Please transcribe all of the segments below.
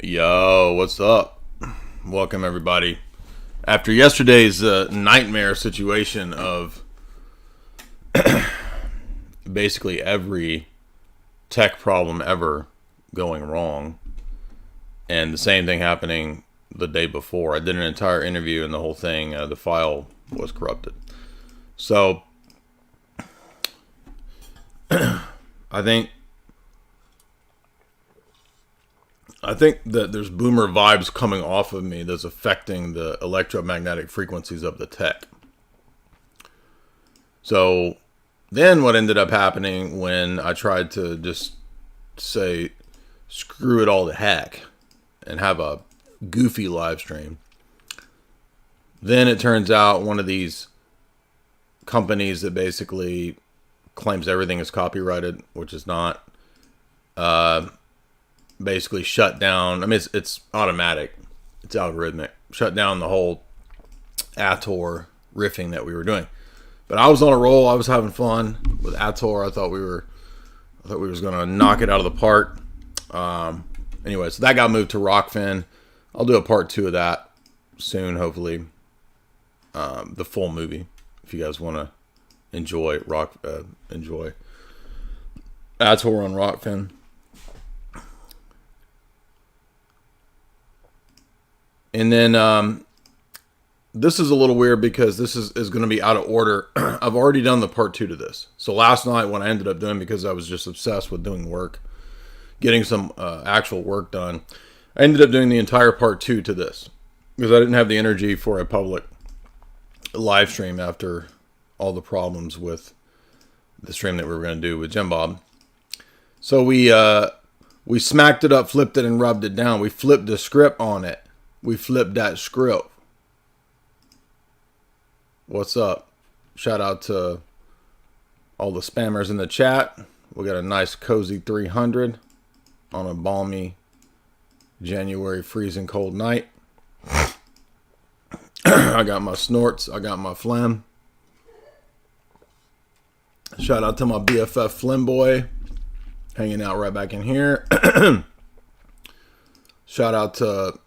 Yo, what's up? Welcome, everybody. After yesterday's nightmare situation of basically every tech problem ever going wrong, and the same thing happening the day before, I did an entire interview and the whole thing, the file was corrupted. So, I think that there's boomer vibes coming off of me that's affecting the electromagnetic frequencies of the tech. So then what ended up happening when I tried to just say, screw it all to heck and have a goofy live stream, then it turns out one of these companies that basically claims everything is copyrighted, which is not, basically shut down. I mean, it's automatic. It's algorithmic. Shut down the whole Ator riffing that we were doing. But I was on a roll. I was having fun with Ator. I thought we was going to knock it out of the park. Anyway, so that got moved to Rockfin. I'll do a part 2 of that soon, hopefully. The full movie, if you guys want to enjoy Ator on Rockfin. And then this is a little weird because this is going to be out of order. I've already done the part 2 to this. So last night what I ended up doing, because I was just obsessed with doing work, getting some actual work done, I ended up doing the entire part 2 to this because I didn't have the energy for a public live stream after all the problems with the stream that we were going to do with Jim Bob. So we smacked it up, flipped it, and rubbed it down. We flipped the script on it. We flipped that script. What's up? Shout out to all the spammers in the chat. We got a nice cozy 300 on a balmy January freezing cold night. I got my snorts. I got my phlegm. Shout out to my BFF Phlegm Boy hanging out right back in here. Shout out to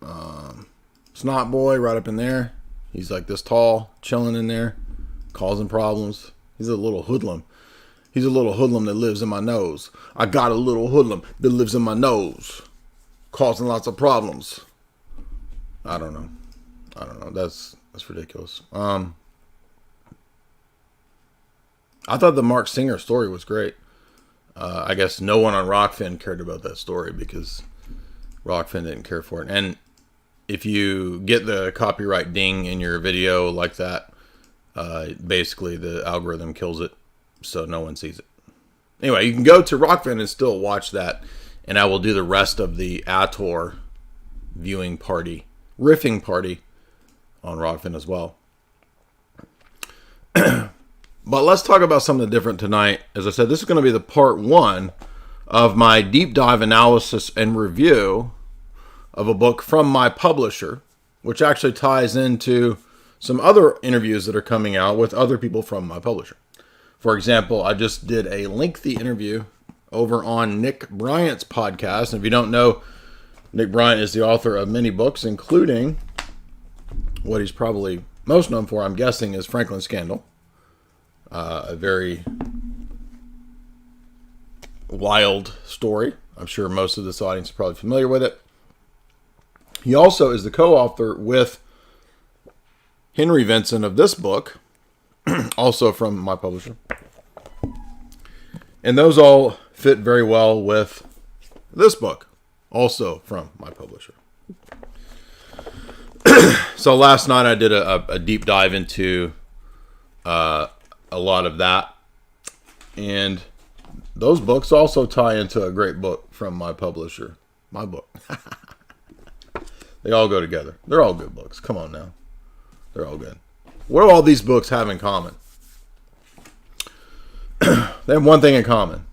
Snot Boy right up in there. He's like this tall, chilling in there, causing problems. He's a little hoodlum. He's a little hoodlum that lives in my nose. I got a little hoodlum that lives in my nose, causing lots of problems. I don't know. That's ridiculous. I thought the Mark Singer story was great. I guess no one on Rockfin cared about that story because Rockfin didn't care for it. And if you get the copyright ding in your video like that, basically the algorithm kills it, so no one sees it. Anyway, you can go to Rockfin and still watch that, and I will do the rest of the Ator viewing party, riffing party on Rockfin as well. But let's talk about something different tonight. As I said, this is going to be the part 1 of my deep dive analysis and review of a book from my publisher, which actually ties into some other interviews that are coming out with other people from my publisher. For example, I just did a lengthy interview over on Nick Bryant's podcast. And if you don't know, Nick Bryant is the author of many books, including what he's probably most known for, I'm guessing, is Franklin Scandal. A very wild story. I'm sure most of this audience is probably familiar with it. He also is the co-author with Henry Vincent of this book, also from my publisher. And those all fit very well with this book, also from my publisher. So last night I did a deep dive into a lot of that. And those books also tie into a great book from my publisher. My book. They all go together. They're all good books. Come on now. They're all good. What do all these books have in common? They have one thing in common.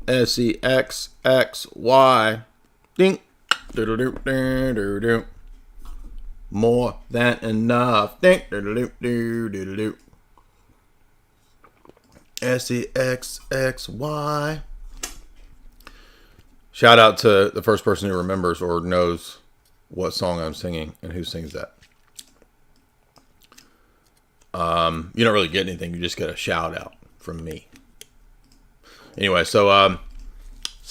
SEXXY. Ding. Do-do-do-do-do-do. More than enough. Ding. Do-do-do-do-do-do. SEXXY. Shout out to the first person who remembers or knows what song I'm singing and who sings that. You don't really get anything. You just get a shout out from me. Anyway, so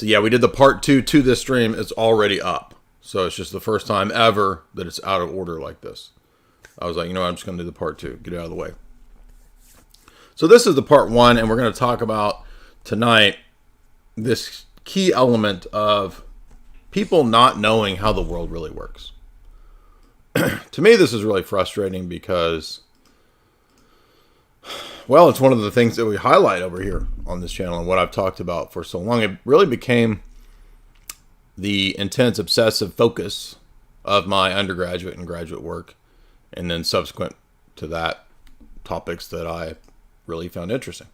yeah, we did the part 2 to this stream. It's already up. So it's just the first time ever that it's out of order like this. I was like, you know what, I'm just going to do the part 2. Get it out of the way. So this is the part 1, and we're going to talk about tonight this key element of people not knowing how the world really works. To me, this is really frustrating because, well, it's one of the things that we highlight over here on this channel and what I've talked about for so long. It really became the intense, obsessive focus of my undergraduate and graduate work, and then subsequent to that, topics that I really found interesting.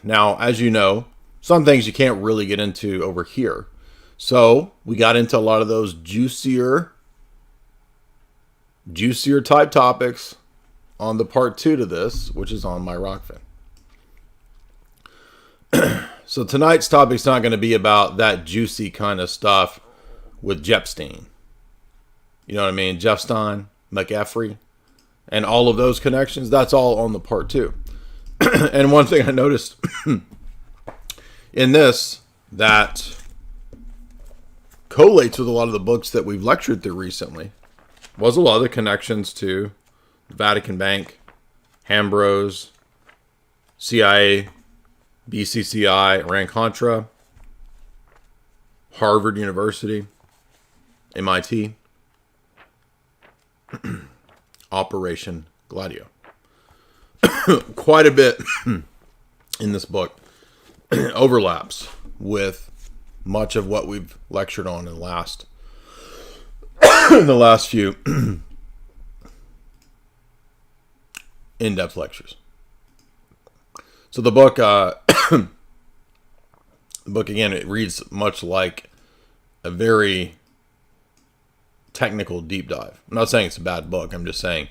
Now, as you know, some things you can't really get into over here. So we got into a lot of those juicier type topics on the part 2 to this, which is on my Rockfin. So tonight's topic's not going to be about that juicy kind of stuff with Jepstein. You know what I mean? Jeffstein, McEffrey, and all of those connections. That's all on the part 2. And one thing I noticed in this that collates with a lot of the books that we've lectured through recently was a lot of the connections to the Vatican Bank, Hambros, CIA, BCCI, Iran-Contra, Harvard University, MIT, Operation Gladio. Quite a bit in this book overlaps with much of what we've lectured on in the last few in-depth lectures. So the book, again, it reads much like a very technical deep dive. I'm not saying it's a bad book. I'm just saying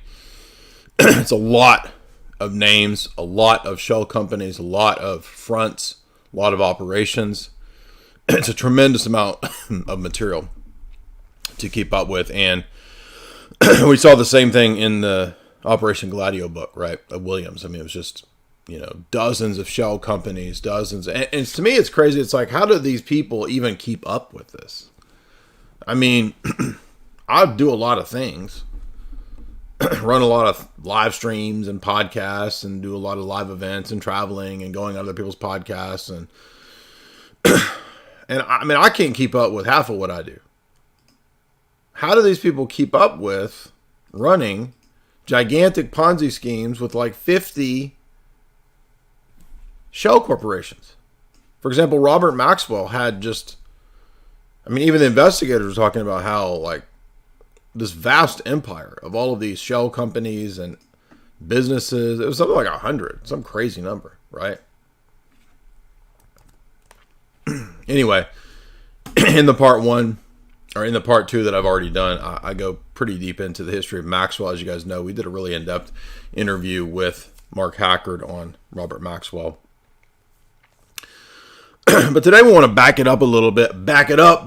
it's a lot of names, a lot of shell companies, a lot of fronts, a lot of operations. It's a tremendous amount of material to keep up with. And we saw the same thing in the Operation Gladio book, right, of Williams. I mean, it was just, dozens of shell companies, dozens. And to me, it's crazy. It's like, how do these people even keep up with this? I mean, I do a lot of things. Run a lot of live streams and podcasts and do a lot of live events and traveling and going on other people's podcasts. And I mean, I can't keep up with half of what I do. How do these people keep up with running gigantic Ponzi schemes with like 50 shell corporations? For example, Robert Maxwell had even the investigators were talking about how like this vast empire of all of these shell companies and businesses, it was something like 100, some crazy number, right? Anyway, in the part 1, or in the part 2 that I've already done, I go pretty deep into the history of Maxwell. As you guys know, we did a really in-depth interview with Mark Hackard on Robert Maxwell. But today we want to back it up a little bit. Back it up.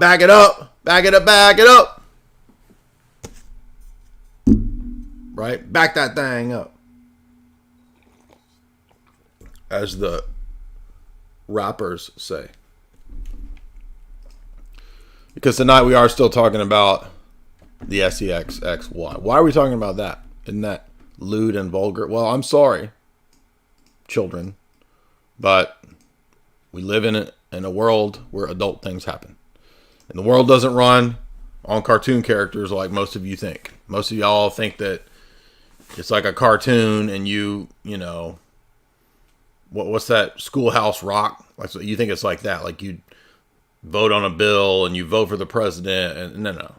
Right? Back that thing up. As the rappers say. Because tonight we are still talking about the SEXXY. Why are we talking about that? Isn't that lewd and vulgar? Well, I'm sorry, children, but we live in a world where adult things happen. And the world doesn't run on cartoon characters like most of you think. Most of y'all think that it's like a cartoon and what's that, Schoolhouse Rock? Like, so you think it's like that, like you vote on a bill and you vote for the president, and no.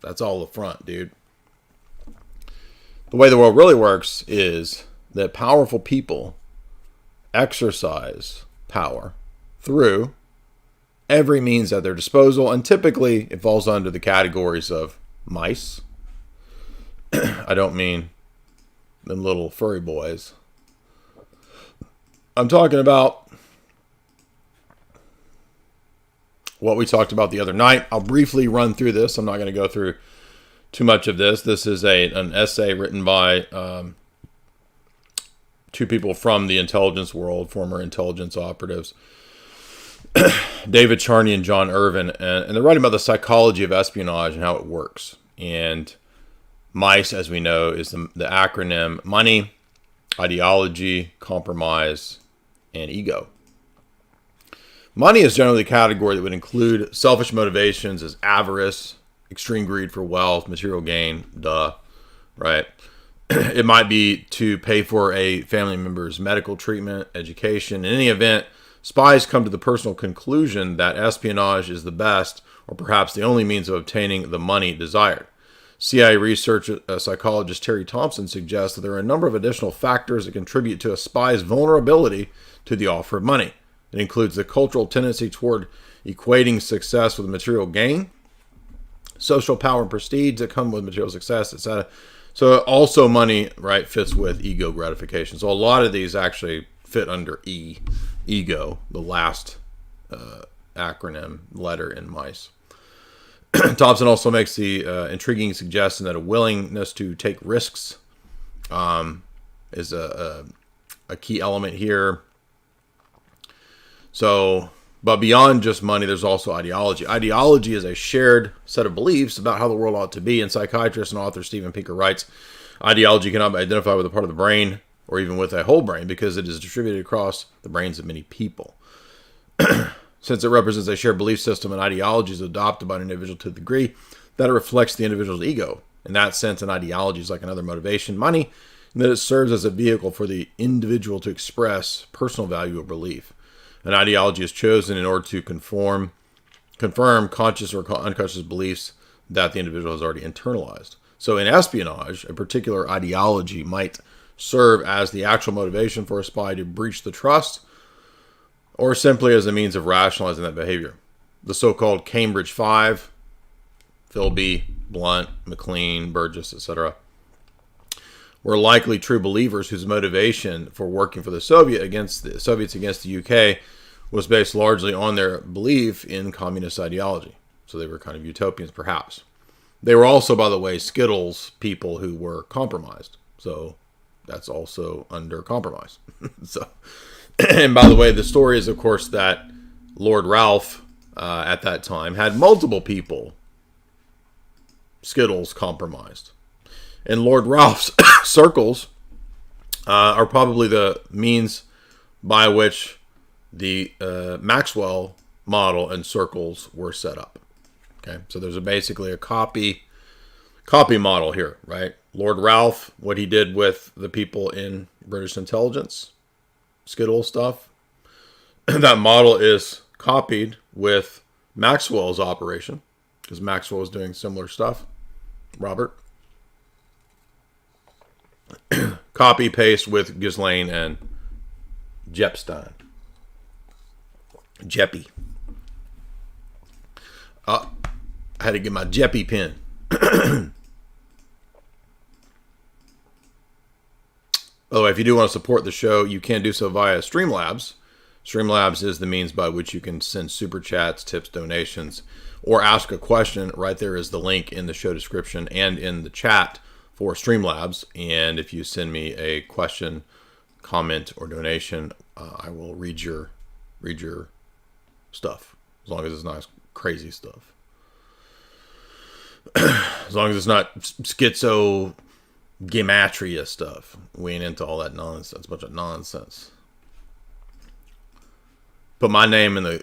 That's all the front, dude. The way the world really works is that powerful people exercise power through every means at their disposal, and typically it falls under the categories of mice. I don't mean them little furry boys. I'm talking about what we talked about the other night. I'll briefly run through this. I'm not going to go through too much of this. This is an essay written by two people from the intelligence world, former intelligence operatives, David Charney and John Irvin, and they're writing about the psychology of espionage and how it works. And MICE, as we know, is the acronym: money, ideology, compromise, and ego. Money is generally the category that would include selfish motivations as avarice, extreme greed for wealth, material gain, right? It might be to pay for a family member's medical treatment, education. In any event, spies come to the personal conclusion that espionage is the best, or perhaps the only means of obtaining the money desired. CIA research psychologist Terry Thompson suggests that there are a number of additional factors that contribute to a spy's vulnerability to the offer of money. It includes the cultural tendency toward equating success with material gain, social power and prestige that come with material success, etc. So also money, right, fits with ego gratification. So a lot of these actually fit under ego, the last acronym letter in MICE. Thompson also makes the intriguing suggestion that a willingness to take risks is a key element here. So, but beyond just money, there's also ideology. Ideology is a shared set of beliefs about how the world ought to be. And psychiatrist and author Steven Pinker writes, ideology cannot be identified with a part of the brain or even with a whole brain because it is distributed across the brains of many people. Since it represents a shared belief system, and ideology is adopted by an individual to the degree that it reflects the individual's ego. In that sense, an ideology is like another motivation, money, in that it serves as a vehicle for the individual to express personal value or belief. An ideology is chosen in order to confirm conscious or unconscious beliefs that the individual has already internalized. So in espionage, a particular ideology might serve as the actual motivation for a spy to breach the trust, or simply as a means of rationalizing that behavior. The so-called Cambridge Five, Philby, Blunt, McLean, Burgess, etc., were likely true believers whose motivation for working for the Soviets against the UK was based largely on their belief in communist ideology. So they were kind of utopians, perhaps. They were also, by the way, Skittles people who were compromised. So that's also under compromise. So, and by the way, the story is, of course, that Lord Ralph at that time had multiple people, Skittles, compromised. And Lord Ralph's circles are probably the means by which the Maxwell model and circles were set up. Okay, so there's basically a copy model here, right? Lord Ralph, what he did with the people in British intelligence, Skittle stuff, that model is copied with Maxwell's operation, because Maxwell was doing similar stuff. Robert. Copy paste with Ghislaine and Jepstein. Jeppy. I had to get my Jeppy pen. By the way, if you do want to support the show, you can do so via Streamlabs. Streamlabs is the means by which you can send super chats, tips, donations, or ask a question. Right there is the link in the show description and in the chat for Streamlabs. And if you send me a question, comment, or donation, I will read your stuff, as long as it's not crazy stuff. As long as it's not schizo gematria stuff. We ain't into all that nonsense. Bunch of nonsense. Put my name in the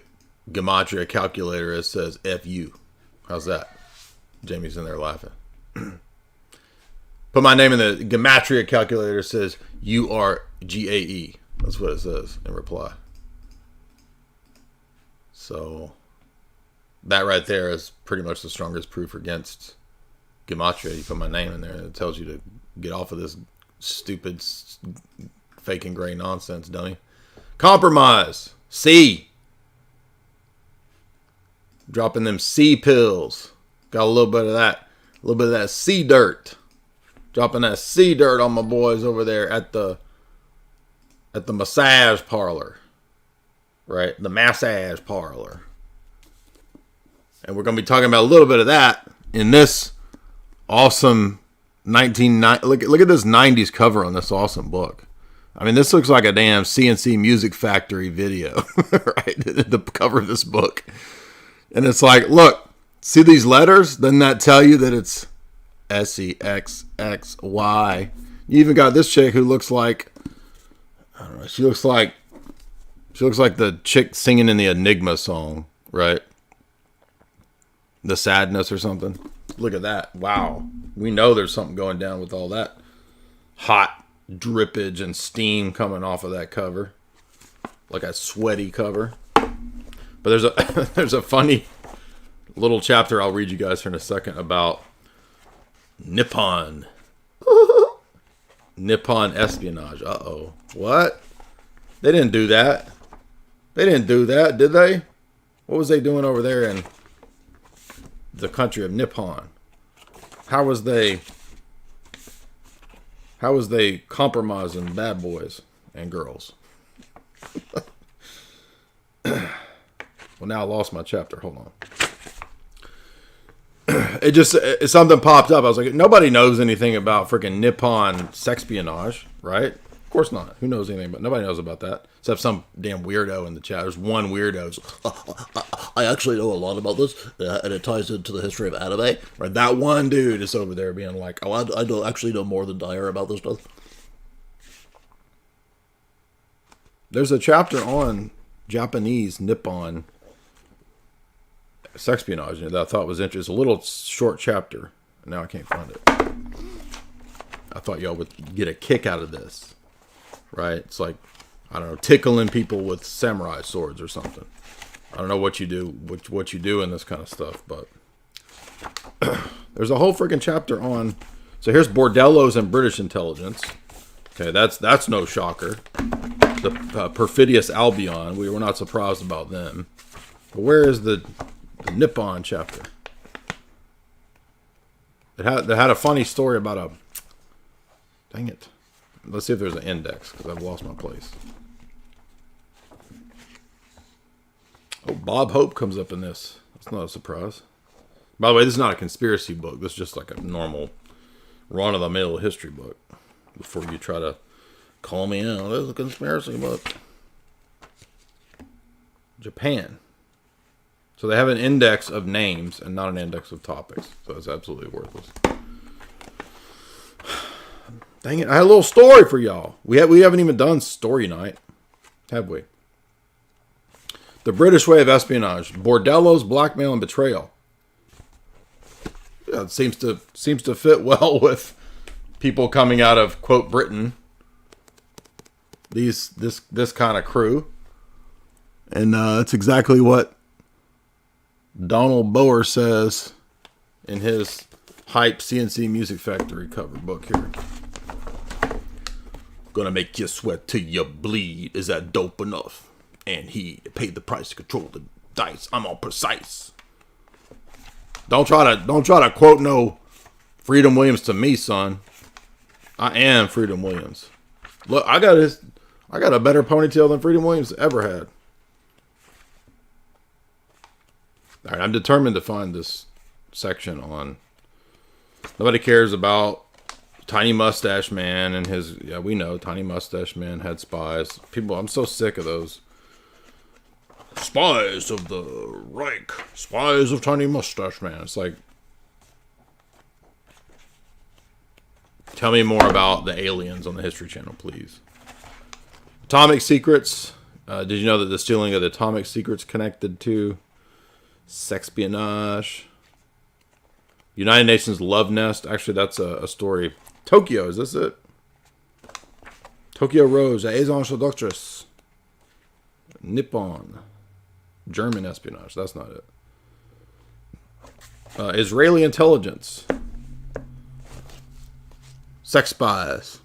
gematria calculator. It says FU. How's that? Jamie's in there laughing. Put my name in the gematria calculator. It says URGAE. That's what it says in reply. So that right there is pretty much the strongest proof against gematria. You put my name in there and it tells you to get off of this stupid fake and gray nonsense, dummy. Compromise. C. Dropping them C pills. Got a little bit of that. A little bit of that C dirt. Dropping that C dirt on my boys over there at the massage parlor. Right? The massage parlor. And we're going to be talking about a little bit of that in this awesome 1990. Look at this 90s cover on this awesome book. I mean, this looks like a damn CNC Music Factory video, right? The cover of this book. And it's like, look, see these letters? Doesn't that tell you that it's SEXXY? You even got this chick who looks like, I don't know, she looks like the chick singing in the Enigma song, right? The Sadness or something. Look at that. Wow. We know there's something going down with all that hot drippage and steam coming off of that cover. Like a sweaty cover. But there's a funny little chapter I'll read you guys here in a second about Nippon. Nippon espionage. Uh-oh. What? They didn't do that. They didn't do that, did they? What was they doing over there in the country of Nippon? How was they compromising bad boys and girls? Well, now I lost my chapter. Hold on. It something popped up. I was like, nobody knows anything about freaking Nippon sexpionage, right? Of course not. Who knows anything about? Nobody knows about that except some damn weirdo in the chat. There's one weirdo. I actually know a lot about this, and it ties into the history of anime. Right? That one dude is over there being like, "Oh, I don't actually know more than Dyer about this stuff." There's a chapter on Japanese Nippon sexpionage that I thought was interesting. It's a little short chapter. Now I can't find it. I thought y'all would get a kick out of this. Right? It's like, I don't know, tickling people with samurai swords or something. I don't know what you do, what you do in this kind of stuff, but there's a whole freaking chapter on. So here's bordellos and British intelligence. Okay, that's no shocker. The perfidious Albion. We were not surprised about them. But where is the Nippon chapter? It had a funny story about a. Dang it. Let's see if there's an index, because I've lost my place. Oh, Bob Hope comes up in this. That's not a surprise. By the way, this is not a conspiracy book. This is just like a normal, run-of-the-mill history book. Before you try to call me out, this is a conspiracy book. Japan. So they have an index of names and not an index of topics. So it's absolutely worthless. Dang it, I had a little story for y'all. We haven't even done story night, have we? The British way of espionage. Bordellos, blackmail, and betrayal. Yeah, it seems to fit well with people coming out of, quote, Britain. This kind of crew. And that's exactly what Donald Bower says in his hype CNC Music Factory cover book here. Gonna make you sweat till you bleed. Is that dope enough? And he paid the price to control the dice. I'm all precise. Don't try to quote no Freedom Williams to me, son. I am Freedom Williams. Look, I got a better ponytail than Freedom Williams ever had. All right, I'm determined to find this section on. Nobody cares about Tiny Mustache Man and his. Yeah, we know Tiny Mustache Man had spies. People, I'm so sick of those. Spies of the Reich. Spies of Tiny Mustache Man. It's like, tell me more about the aliens on the History Channel, please. Atomic secrets. Did you know that the stealing of the atomic secrets connected to sexpionage? United Nations Love Nest. Actually, that's a story. Tokyo, is this it? Tokyo Rose, Agent Seductress. Nippon. German espionage. That's not it. Israeli intelligence. Sex spies.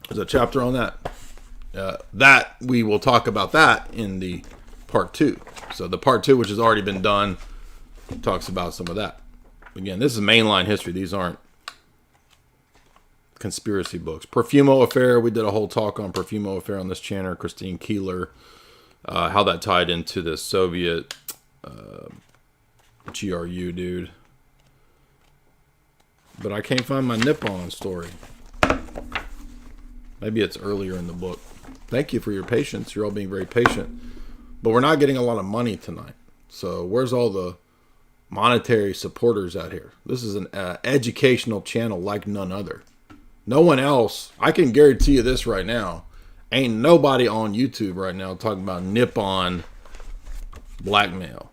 There's a chapter on that. That we will talk about that in the part 2. So the part 2, which has already been done, talks about some of that. Again, this is mainline history. These aren't conspiracy books. Perfumo Affair. We did a whole talk on Perfumo Affair on this channel. Christine Keeler. How that tied into the Soviet GRU, dude. But I can't find my Nippon story. Maybe it's earlier in the book. Thank you for your patience. You're all being very patient. But we're not getting a lot of money tonight. So where's all the monetary supporters out here? This is an educational channel like none other. No one else, I can guarantee you this right now, ain't nobody on YouTube right now talking about Nippon blackmail.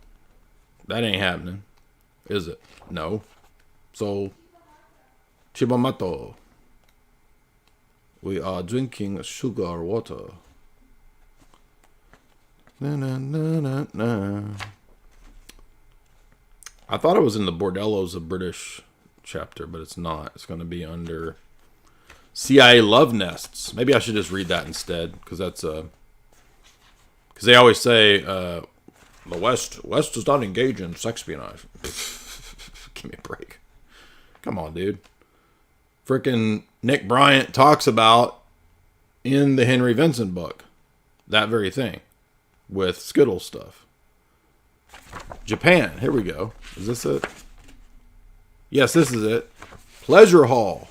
That ain't happening, is it? No. So, Chibamato. We are drinking sugar water. Na, na, na, na, na. I thought it was in the Bordellos of British chapter, but it's not. It's going to be under CIA love nests. Maybe I should just read that instead, because that's because they always say the West does not engage in sexpionage. Give me a break. Come on, dude. Frickin' Nick Bryant talks about in the Henry Vincent book that very thing with Skittles stuff. Japan. Here we go. Is this it? Yes, this is it. Pleasure Hall.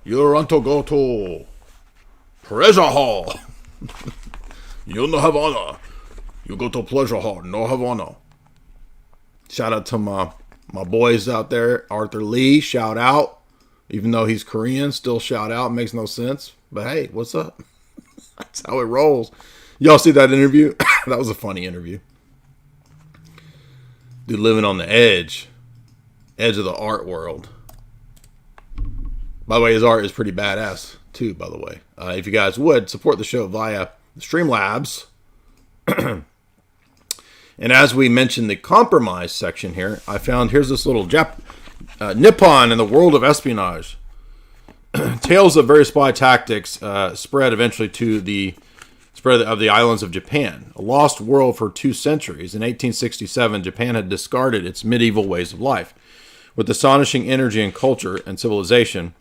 You want to go to Pleasure Hall. You no Havana. You go to Pleasure Hall. No Havana. Shout out to my boys out there. Arthur Lee, shout out. Even though he's Korean, still shout out. Makes no sense. But hey, what's up? That's how it rolls. Y'all see that interview? That was a funny interview. Dude living on the edge of the art world. By the way, his art is pretty badass too, by the way. If you guys would, support the show via Streamlabs. And as we mentioned the compromise section here, I found here's this little Nippon in the world of espionage. Tales of various spy tactics spread eventually to the spread of the islands of Japan, a lost world for 2 centuries. In 1867, Japan had discarded its medieval ways of life. With astonishing energy and culture and civilization,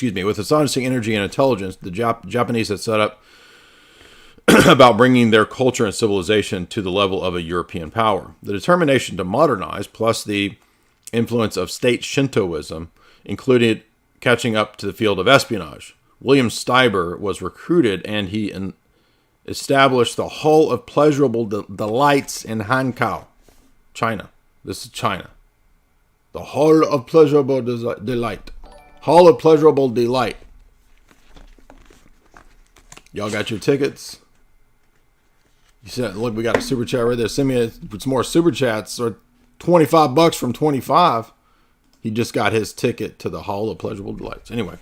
with astonishing energy and intelligence, the Japanese had set up about bringing their culture and civilization to the level of a European power. The determination to modernize, plus the influence of state Shintoism, included catching up to the field of espionage. William Stieber was recruited, and he established the Hall of Pleasurable Delights in Hankow, China. This is China. The Hall of Pleasurable Delight. Hall of Pleasurable Delight. Y'all got your tickets? You said, look, we got a super chat right there. Send me some more super chats, or $25 from 25. He just got his ticket to the Hall of Pleasurable Delights. Anyway.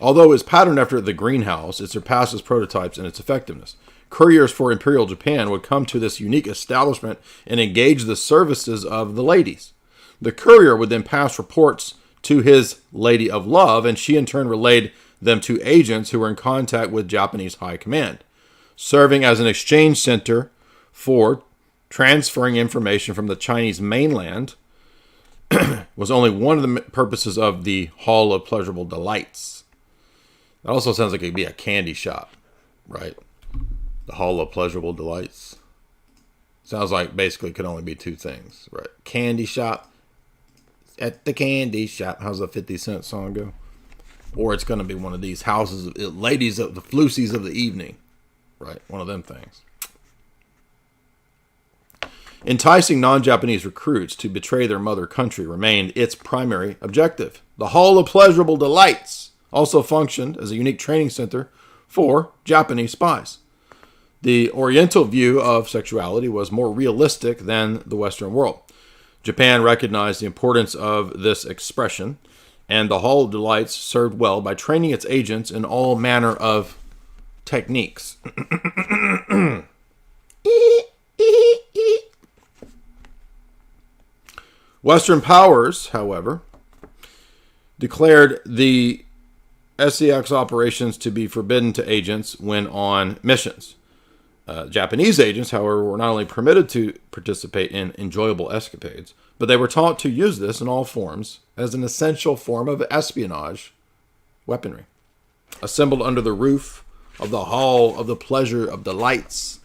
Although it's patterned after the greenhouse, it surpasses prototypes in its effectiveness. Couriers for Imperial Japan would come to this unique establishment and engage the services of the ladies. The courier would then pass reports to his lady of love, and she in turn relayed them to agents who were in contact with Japanese high command, serving as an exchange center for transferring information from the Chinese mainland. Was only one of the purposes of the Hall of Pleasurable Delights. That also sounds like it'd be a candy shop, right? The Hall of Pleasurable Delights. Sounds like basically could only be 2 things, right? Candy shop. At the candy shop. How's the 50 Cent song go? Or it's going to be one of these houses, ladies of the Flusies of the evening, right? One of them things. Enticing non-Japanese recruits to betray their mother country remained its primary objective. The Hall of Pleasurable Delights also functioned as a unique training center for Japanese spies. The Oriental view of sexuality was more realistic than the Western world. Japan recognized the importance of this expression, and the Hall of Delights served well by training its agents in all manner of techniques. Western powers, however, declared the SCX operations to be forbidden to agents when on missions. Japanese agents, however, were not only permitted to participate in enjoyable escapades, but they were taught to use this in all forms as an essential form of espionage weaponry. Assembled under the roof of the Hall of the Pleasurable Delights,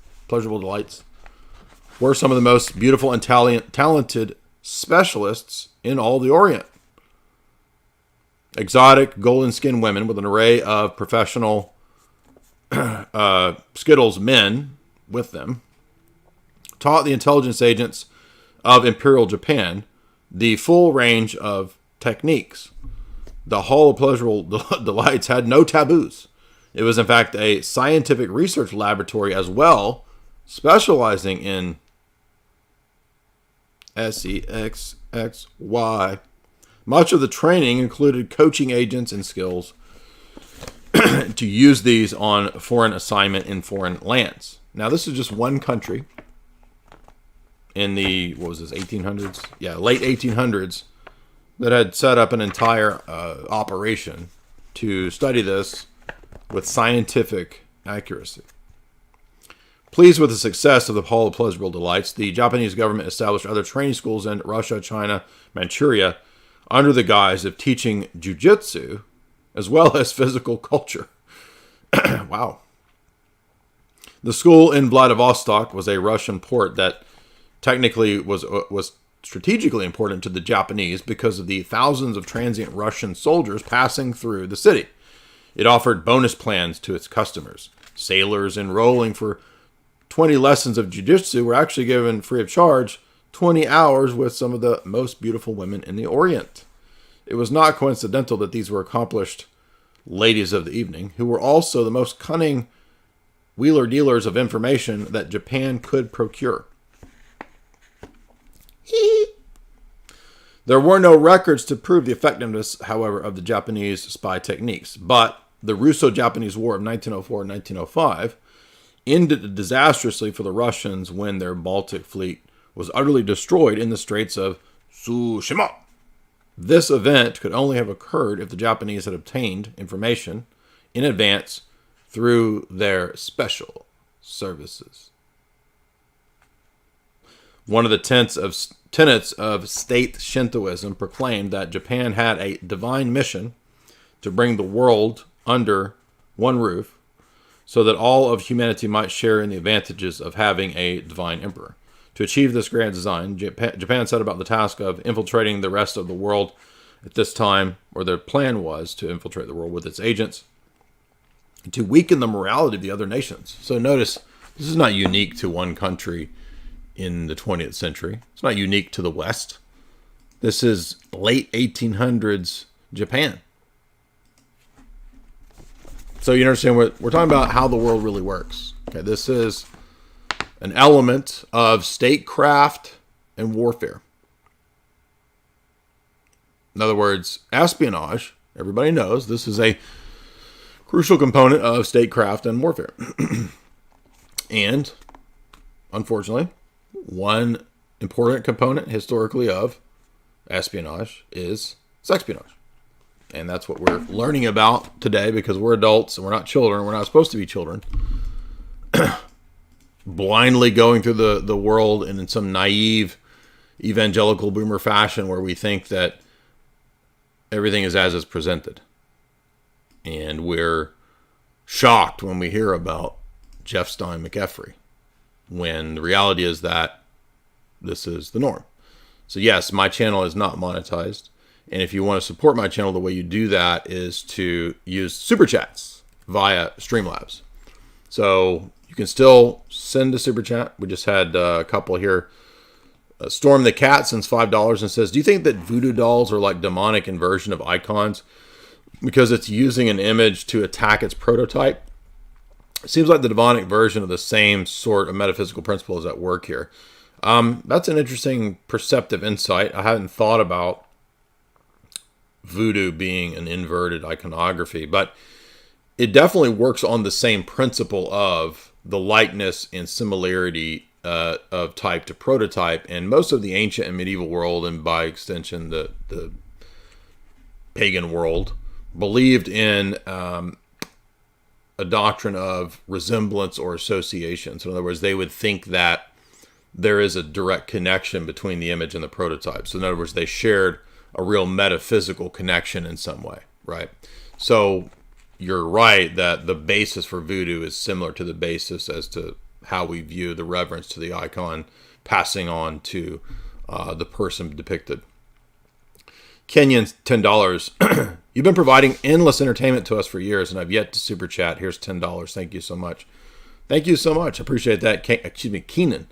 were some of the most beautiful and talented specialists in all the Orient. Exotic, golden-skinned women with an array of professional Skittles men with them taught the intelligence agents of Imperial Japan the full range of techniques. The Hall of Pleasurable Delights had no taboos. It was, in fact, a scientific research laboratory as well, specializing in SEXXY. Much of the training included coaching agents and skills to use these on foreign assignment in foreign lands. Now, this is just one country in the, 1800s? Yeah, late 1800s that had set up an entire operation to study this with scientific accuracy. Pleased with the success of the Hall of Pleasurable Delights, the Japanese government established other training schools in Russia, China, Manchuria, under the guise of teaching jujitsu as well as physical culture. Wow. The school in Vladivostok was a Russian port that technically was strategically important to the Japanese because of the thousands of transient Russian soldiers passing through the city. It offered bonus plans to its customers. Sailors enrolling for 20 lessons of jiu-jitsu were actually given free of charge 20 hours with some of the most beautiful women in the Orient. It was not coincidental that these were accomplished ladies of the evening, who were also the most cunning wheeler-dealers of information that Japan could procure. There were no records to prove the effectiveness, however, of the Japanese spy techniques, but the Russo-Japanese War of 1904 and 1905 ended disastrously for the Russians when their Baltic fleet was utterly destroyed in the Straits of Tsushima. This event could only have occurred if the Japanese had obtained information in advance through their special services. One of the tenets of state Shintoism proclaimed that Japan had a divine mission to bring the world under one roof so that all of humanity might share in the advantages of having a divine emperor. To achieve this grand design, Japan set about the task of infiltrating the rest of the world at this time, or their plan was to infiltrate the world with its agents, to weaken the morality of the other nations. So notice, this is not unique to one country in the 20th century. It's not unique to the West. This is late 1800s Japan. So you understand, we're talking about how the world really works. Okay, this is an element of statecraft and warfare. In other words, espionage, everybody knows, this is a crucial component of statecraft and warfare. And, unfortunately, one important component historically of espionage is sexpionage. And that's what we're learning about today because we're adults and we're not children. We're not supposed to be children. Blindly going through the world and in some naive evangelical boomer fashion where we think that everything is as it's presented. And we're shocked when we hear about Jeff Stein McEffrey, when the reality is that this is the norm. So yes, my channel is not monetized. And if you want to support my channel, the way you do that is to use super chats via Streamlabs. So you can still send a super chat. We just had a couple here. Storm the Cat sends $5 and says, do you think that voodoo dolls are like demonic inversion of icons because it's using an image to attack its prototype? It seems like the demonic version of the same sort of metaphysical principle is at work here. That's an interesting perceptive insight. I hadn't thought about voodoo being an inverted iconography, but it definitely works on the same principle of the likeness and similarity of type to prototype. And most of the ancient and medieval world, and by extension the pagan world, believed in a doctrine of resemblance or association. So in other words, they would think that there is a direct connection between the image and the prototype. So in other words, they shared a real metaphysical connection in some way, right? So you're right that the basis for voodoo is similar to the basis as to how we view the reverence to the icon passing on to the person depicted. Kenyan, $10. You've been providing endless entertainment to us for years, and I've yet to super chat. Here's $10. Thank you so much. Thank you so much. I appreciate that. Keenan.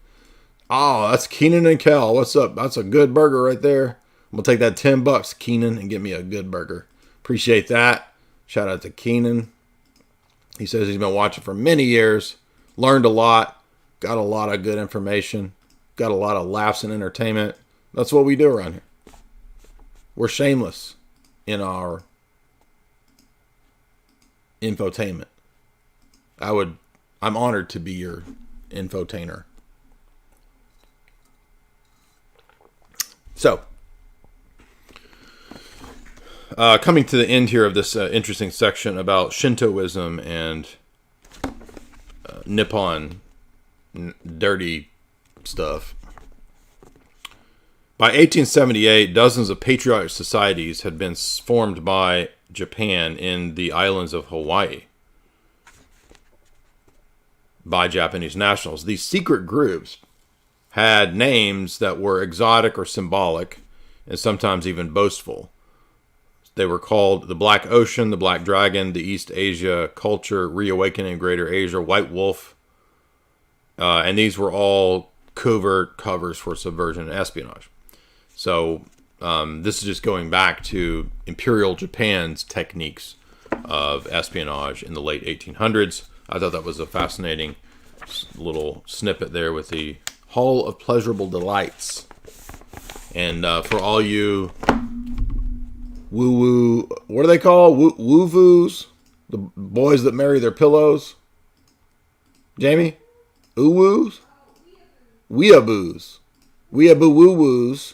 Oh, that's Keenan and Kel. What's up? That's a good burger right there. I'm going to take that $10, Keenan, and get me a good burger. Appreciate that. Shout out to Keenan. He says he's been watching for many years, learned a lot, got a lot of good information, got a lot of laughs and entertainment. That's what we do around here. We're shameless in our infotainment. I'm honored to be your infotainer. So, coming to the end here of this interesting section about Shintoism and Nippon dirty stuff. By 1878, dozens of patriotic societies had been formed by Japan in the islands of Hawaii by Japanese nationals. These secret groups had names that were exotic or symbolic, and sometimes even boastful. They were called the Black Ocean, the Black Dragon, the East Asia Culture, Reawakening Greater Asia, White Wolf, and these were all covert covers for subversion and espionage. So this is just going back to Imperial Japan's techniques of espionage in the late 1800s. I thought that was a fascinating little snippet there with the Hall of Pleasurable Delights. And for all you woo-woo, what are they called? Woo-woos? The boys that marry their pillows? Jamie? Ooh-woos? Weeaboos. Weeaboo-woo-woos.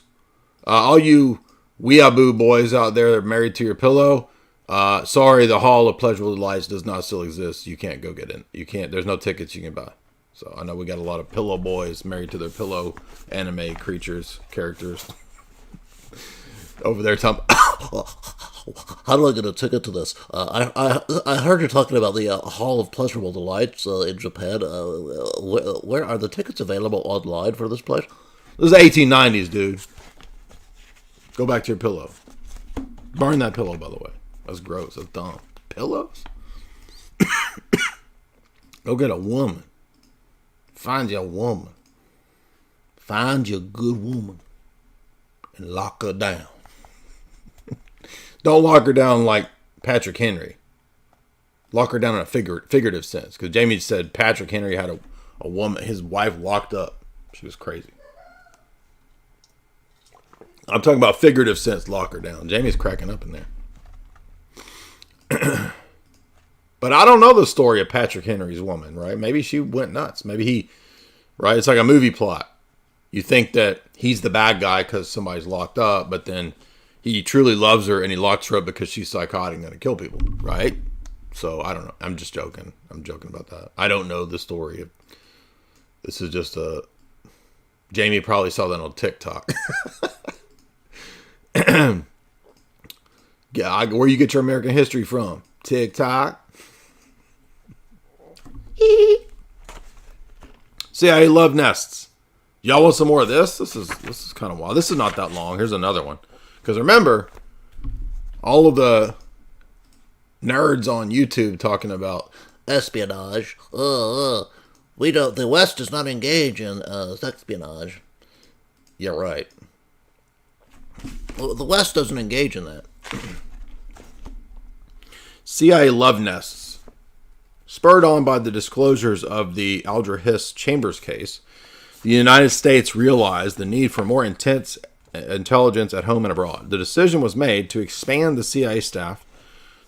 All you weeaboo boys out there that are married to your pillow, sorry, the Hall of Pleasurable Delights does not still exist. You can't go get in. You can't. There's no tickets you can buy. So I know we got a lot of pillow boys married to their pillow anime characters over there. How do I get a ticket to this? I heard you talking about the Hall of Pleasurable Delights in Japan. Where are the tickets available online for this place? This is the 1890s, dude. Go back to your pillow. Burn that pillow, by the way. That's gross. That's dumb. Pillows? Go get a woman. Find your woman. Find your good woman. And lock her down. Don't lock her down like Patrick Henry. Lock her down in a figurative sense. Because Jamie said Patrick Henry had a woman, his wife locked up. She was crazy. I'm talking about figurative sense, lock her down. Jamie's cracking up in there. But I don't know the story of Patrick Henry's woman, right? Maybe she went nuts. Maybe he, right? It's like a movie plot. You think that he's the bad guy because somebody's locked up, but then he truly loves her and he locks her up because she's psychotic and going to kill people, right? So I don't know. I'm just joking. I'm joking about that. I don't know the story. This is just a... Jamie probably saw that on TikTok. Yeah, where you get your American history from? TikTok. CIA love nests. Y'all want some more of this? This is kind of wild. This is not that long. Here's another one. Because remember, all of the nerds on YouTube talking about espionage. We don't. The West does not engage in espionage. Yeah, right. Well, the West doesn't engage in that. CIA love nests. Spurred on by the disclosures of the Aldra Hiss Chambers case, the United States realized the need for more intense intelligence at home and abroad. The decision was made to expand the CIA staff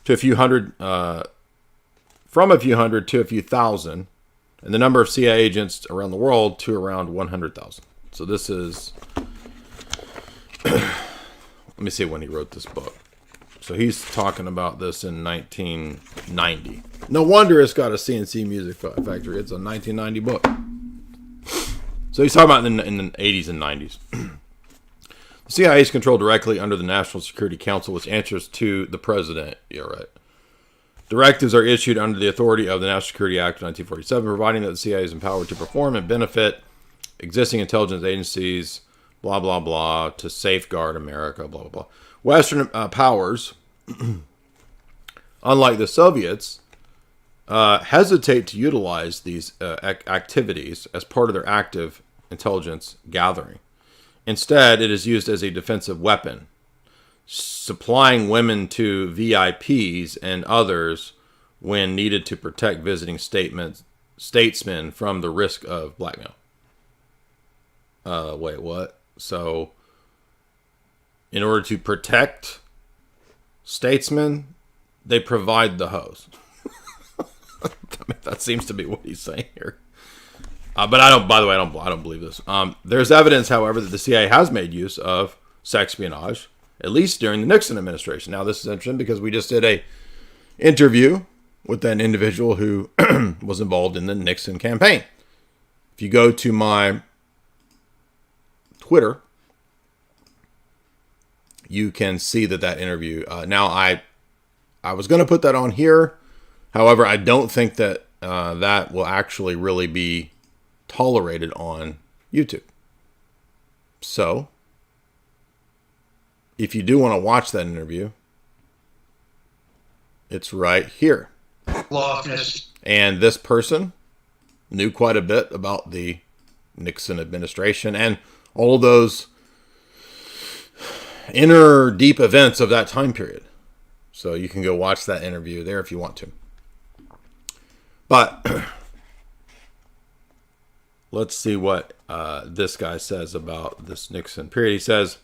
to a few hundred, from a few hundred to a few thousand, and the number of CIA agents around the world to around 100,000. So this is... Let me see when he wrote this book. So he's talking about this in 1990. No wonder it's got a CNC Music Factory. It's a 1990 book. So he's talking about in the 80s and 90s. The CIA is controlled directly under the National Security Council, which answers to the president. Yeah, right. Directives are issued under the authority of the National Security Act of 1947, providing that the CIA is empowered to perform and benefit existing intelligence agencies, blah, blah, blah, to safeguard America, blah, blah, blah. Western powers, unlike the Soviets, hesitate to utilize these activities as part of their active intelligence gathering. Instead, it is used as a defensive weapon, supplying women to VIPs and others when needed to protect visiting statesmen from the risk of blackmail. Wait, what? So, in order to protect statesmen, they provide the hose. That seems to be what he's saying here. But I don't. By the way, I don't believe this. There's evidence, however, that the CIA has made use of sexpionage, at least during the Nixon administration. Now, this is interesting because we just did a interview with an individual who was involved in the Nixon campaign. If you go to my Twitter, you can see that interview. Now, I was going to put that on here. However, I don't think that that will actually really be tolerated on YouTube. So, if you do want to watch that interview, it's right here. And this person knew quite a bit about the Nixon administration and all of those inner deep events of that time period. So you can go watch that interview there if you want to. But let's see what this guy says about this Nixon period. He says,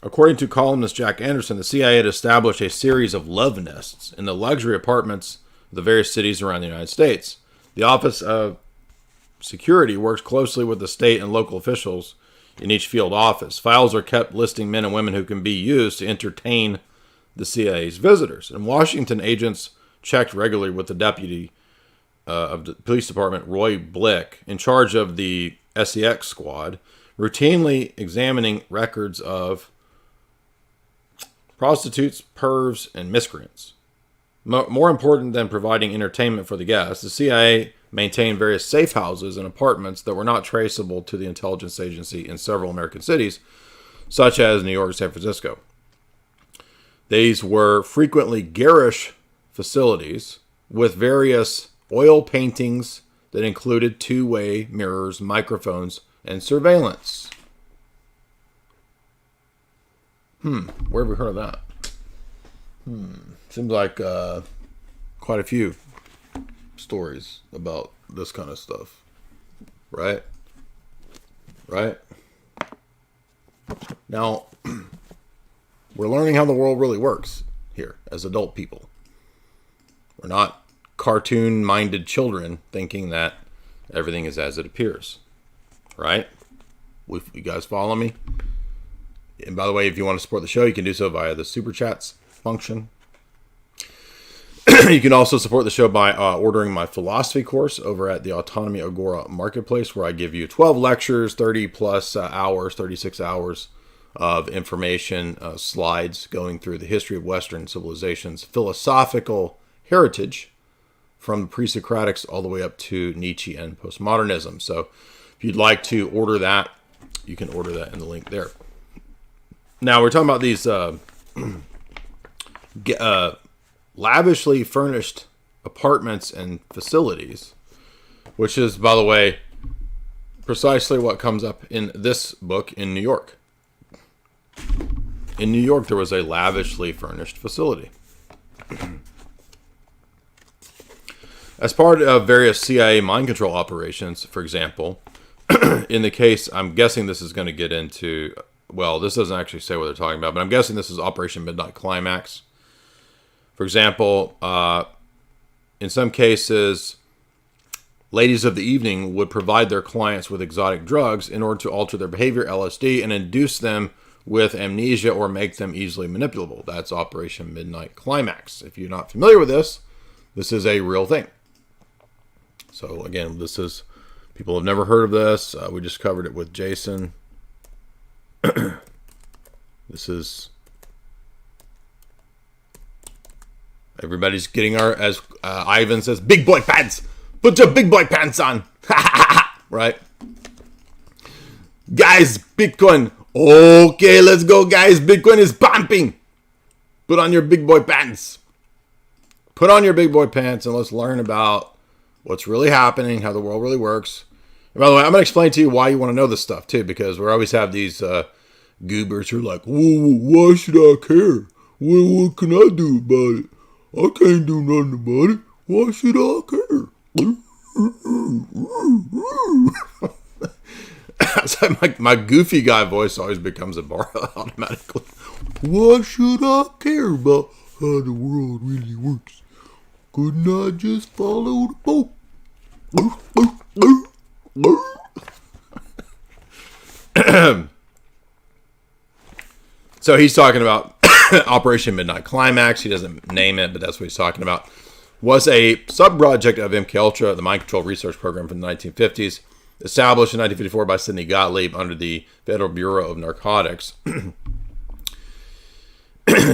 according to columnist Jack Anderson, the CIA had established a series of love nests in the luxury apartments of the various cities around the United States. The Office of Security works closely with the state and local officials in each field office. Files are kept listing men and women who can be used to entertain the CIA's visitors. In Washington, agents checked regularly with the deputy of the police department, Roy Blick, in charge of the SEX squad, routinely examining records of prostitutes, pervs, and miscreants. More important than providing entertainment for the guests, the CIA maintained various safe houses and apartments that were not traceable to the intelligence agency in several American cities, such as New York and San Francisco. These were frequently garish facilities with various oil paintings that included two-way mirrors, microphones, and surveillance. Where have we heard of that? Seems like quite a few stories about this kind of stuff. Right? Now, we're learning how the world really works here as adult people. We're not cartoon-minded children thinking that everything is as it appears. Right? You guys follow me? And by the way, if you want to support the show, you can do so via the Super Chats function. You can also support the show by ordering my philosophy course over at the Autonomy Agora Marketplace, where I give you 12 lectures, 30 plus hours, 36 hours of information, slides going through the history of Western civilization's philosophical heritage from the pre-Socratics all the way up to Nietzsche and postmodernism. So if you'd like to order that, you can order that in the link there. Now, we're talking about these lavishly furnished apartments and facilities, which is, by the way, precisely what comes up in this book in New York. In New York, there was a lavishly furnished facility. As part of various CIA mind control operations, for example, in the case, I'm guessing this is going to get into... Well, this doesn't actually say what they're talking about, but I'm guessing this is Operation Midnight Climax. For example, in some cases, ladies of the evening would provide their clients with exotic drugs in order to alter their behavior, LSD, and induce them with amnesia or make them easily manipulable. That's Operation Midnight Climax. If you're not familiar with this, this is a real thing. So again, people have never heard of this. We just covered it with Jason. This is Everybody's getting as Ivan says, big boy pants. Put your big boy pants on. Right? Guys, Bitcoin. Okay, let's go, guys. Bitcoin is pumping. Put on your big boy pants. Put on your big boy pants and let's learn about what's really happening, how the world really works. And by the way, I'm going to explain to you why you want to know this stuff, too, because we always have these goobers who are like, whoa, why should I care? What can I do about it? I can't do nothing about it. Why should I care? So my goofy guy voice always becomes a bar automatically. Why should I care about how the world really works? Couldn't I just follow the boat? So he's talking about Operation Midnight Climax. He doesn't name it, but that's what he's talking about. Was a sub-project of MKUltra, the mind control research program from the 1950s, established in 1954 by Sidney Gottlieb under the Federal Bureau of Narcotics.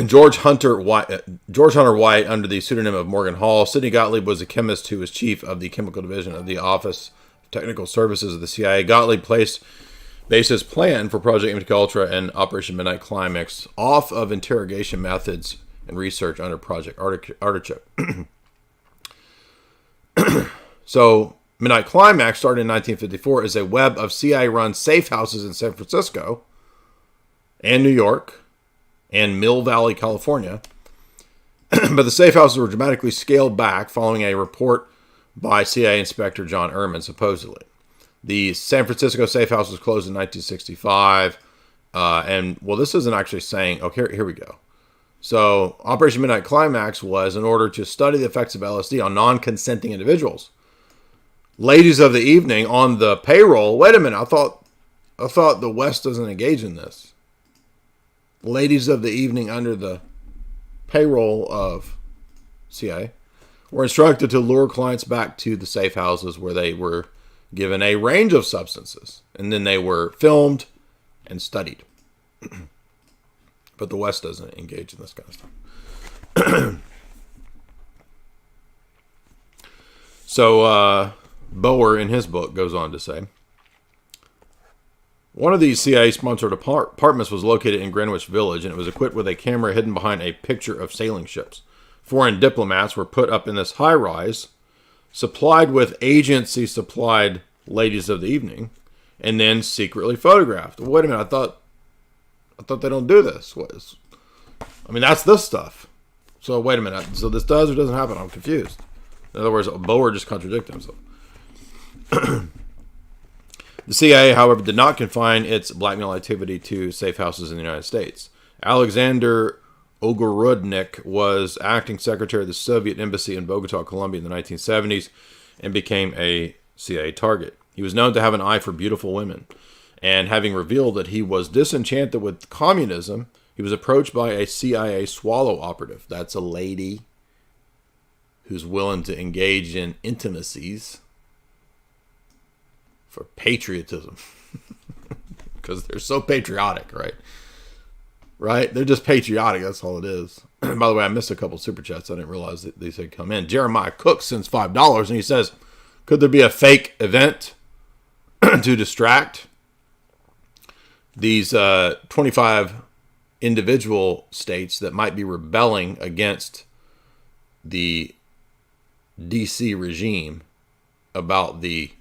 George Hunter White, under the pseudonym of Morgan Hall. Sidney Gottlieb was a chemist who was chief of the chemical division of the Office of Technical Services of the CIA. Gottlieb based his plan for Project MKUltra and Operation Midnight Climax off of interrogation methods and research under Project Artichoke. So, Midnight Climax started in 1954 as a web of CIA-run safe houses in San Francisco and New York and Mill Valley, California. But the safe houses were dramatically scaled back following a report by CIA Inspector John Ehrman, supposedly. The San Francisco safe house was closed in 1965. And, well, this isn't actually saying... Oh, here we go. So, Operation Midnight Climax was in order to study the effects of LSD on non-consenting individuals. Ladies of the evening on the payroll. Wait a minute. I thought the West doesn't engage in this. Ladies of the evening under the payroll of CIA were instructed to lure clients back to the safe houses where they were given a range of substances. And then they were filmed and studied. But the West doesn't engage in this kind of stuff. So, Bower, in his book, goes on to say, one of these CIA-sponsored apartments was located in Greenwich Village, and it was equipped with a camera hidden behind a picture of sailing ships. Foreign diplomats were put up in this high-rise, supplied with agency-supplied ladies of the evening, and then secretly photographed. Wait a minute, I thought they don't do this. That's this stuff. So wait a minute. So this does or doesn't happen? I'm confused. In other words, Bower just contradicted himself. The CIA, however, did not confine its blackmail activity to safe houses in the United States. Alexander Ogorudnik was acting secretary of the Soviet embassy in Bogota, Colombia in the 1970s and became a CIA target. He was known to have an eye for beautiful women. And having revealed that he was disenchanted with communism, he was approached by a CIA swallow operative. That's a lady who's willing to engage in intimacies for patriotism. Because they're so patriotic, right? Right? They're just patriotic. That's all it is. By the way, I missed a couple super chats. I didn't realize that these had come in. Jeremiah Cook sends $5 and he says, could there be a fake event to distract these 25 individual states that might be rebelling against the DC regime about the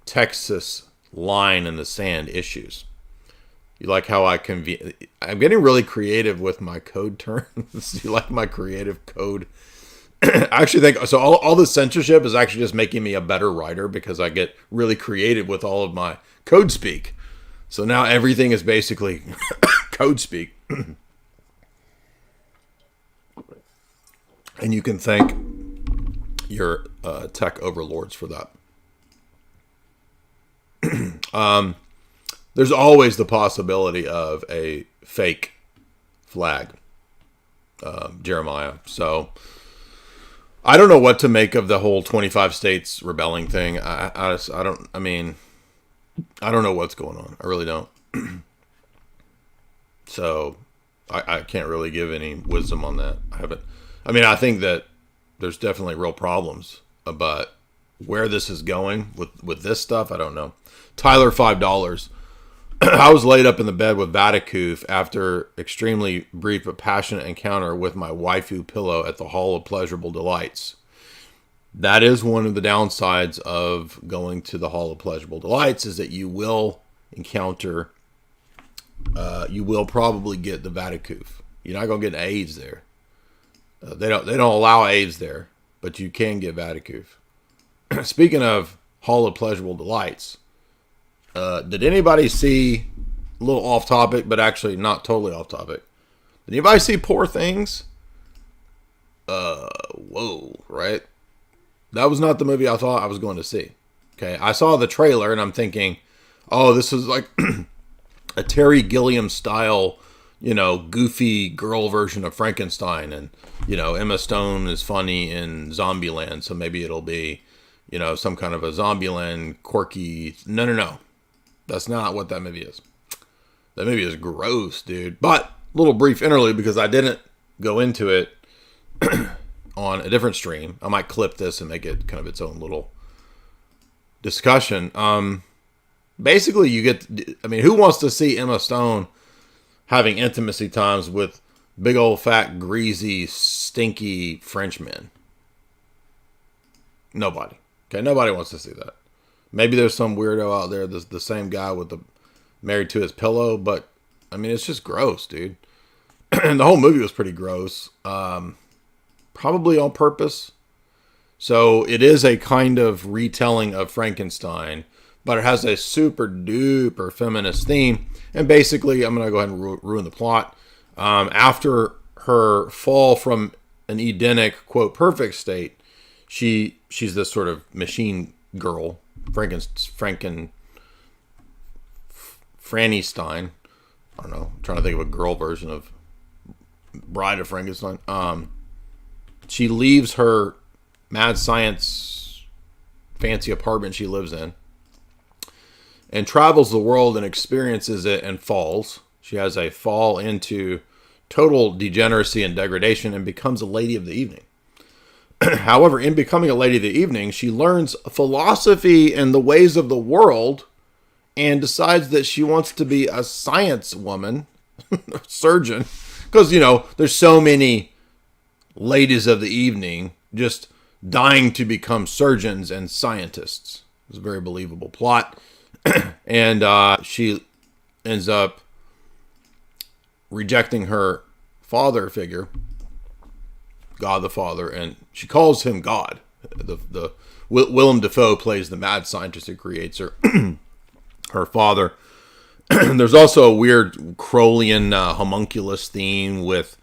Texas line in the sand issues? You like how I'm getting really creative with my code terms. You like my creative code? I actually think so. All the censorship is actually just making me a better writer because I get really creative with all of my code speak. So now everything is basically code speak. And you can thank your tech overlords for that. There's always the possibility of a fake flag, Jeremiah. So I don't know what to make of the whole 25 states rebelling thing. I don't know what's going on. I really don't. So I can't really give any wisdom on that. I I mean, I think that there's definitely real problems, but where this is going with this stuff, I don't know. Tyler, $5. I was laid up in the bed with Vaticoof after extremely brief but passionate encounter with my waifu pillow at the Hall of Pleasurable Delights. That is one of the downsides of going to the Hall of Pleasurable Delights, is that you will encounter, you will probably get the Vaticoof. You're not going to get AIDS there. They don't allow AIDS there, but you can get Vaticoof. Speaking of Hall of Pleasurable Delights, did anybody see, a little off topic, but actually not totally off topic, did anybody see Poor Things? Whoa, right? That was not the movie I thought I was going to see. Okay, I saw the trailer and I'm thinking, oh, this is like a Terry Gilliam style, goofy girl version of Frankenstein. And, Emma Stone is funny in Zombieland, so maybe it'll be, some kind of a Zombieland quirky. No. That's not what that movie is. That movie is gross, dude. But, a little brief interlude because I didn't go into it on a different stream. I might clip this and make it kind of its own little discussion. Basically, who wants to see Emma Stone having intimacy times with big old fat, greasy, stinky Frenchmen? Nobody. Okay, nobody wants to see that. Maybe there's some weirdo out there that's the same guy with the married to his pillow, but it's just gross, dude. And the whole movie was pretty gross. Probably on purpose. So it is a kind of retelling of Frankenstein, but it has a super duper feminist theme. And basically, I'm going to go ahead and ruin the plot. After her fall from an Edenic, quote, perfect state, she's this sort of machine girl, Franny Stein. I don't know. I'm trying to think of a girl version of Bride of Frankenstein. She leaves her mad science fancy apartment she lives in and travels the world and experiences it and falls. She has a fall into total degeneracy and degradation and becomes a lady of the evening. However, in becoming a lady of the evening, she learns philosophy and the ways of the world and decides that she wants to be a science woman, a surgeon, because, there's so many ladies of the evening just dying to become surgeons and scientists. It's a very believable plot. And she ends up rejecting her father figure, God the Father, and she calls him God. The Willem Dafoe plays the mad scientist who creates her, her father. There's also a weird Crowleyan homunculus theme with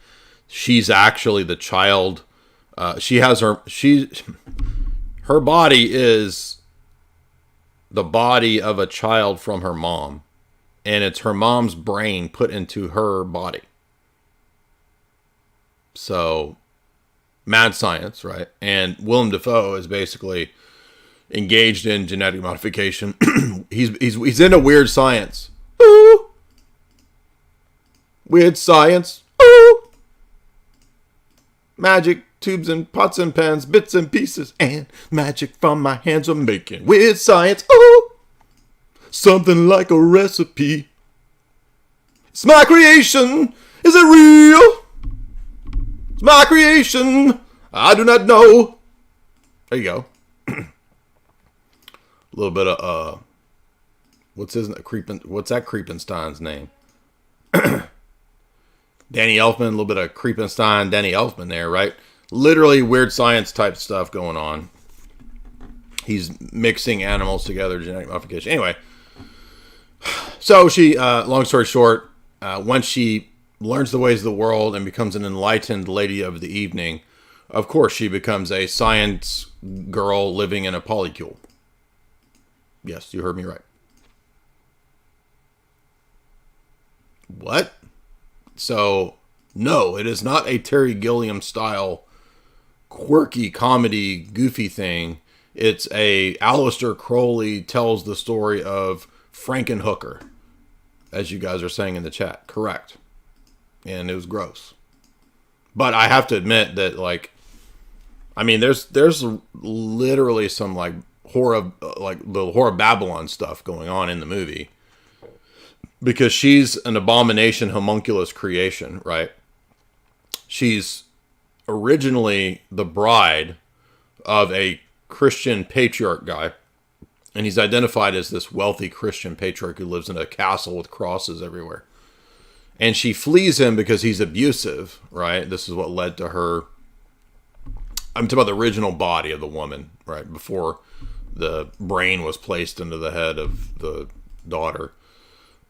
she's actually the child. Her body is the body of a child from her mom, and it's her mom's brain put into her body. So, mad science, right? And Willem Dafoe is basically engaged in genetic modification. He's into weird science. Ooh. Weird science. Ooh. Magic tubes and pots and pans, bits and pieces, and magic from my hands are making weird science. Ooh. Something like a recipe. It's my creation. Is it real? It's my creation. I do not know. There you go. A little bit of what's that Creepenstein's name? Danny Elfman, a little bit of Creepenstein, Danny Elfman there, right? Literally weird science type stuff going on. He's mixing animals together, genetic modification. Anyway, so she, long story short, once she learns the ways of the world and becomes an enlightened lady of the evening, of course she becomes a science girl living in a polycule. Yes, you heard me right. What? So, no, it is not a Terry Gilliam style quirky comedy goofy thing. It's a Aleister Crowley tells the story of Frankenhooker, as you guys are saying in the chat. Correct. And it was gross. But I have to admit that, like, I mean, there's literally some like horror, like the horror Babylon stuff going on in the movie, because she's an abomination homunculus creation, right? She's originally the bride of a Christian patriarch guy, and he's identified as this wealthy Christian patriarch who lives in a castle with crosses everywhere. And she flees him because he's abusive, right? This is what led to her. I'm talking about the original body of the woman, right? Before the brain was placed into the head of the daughter.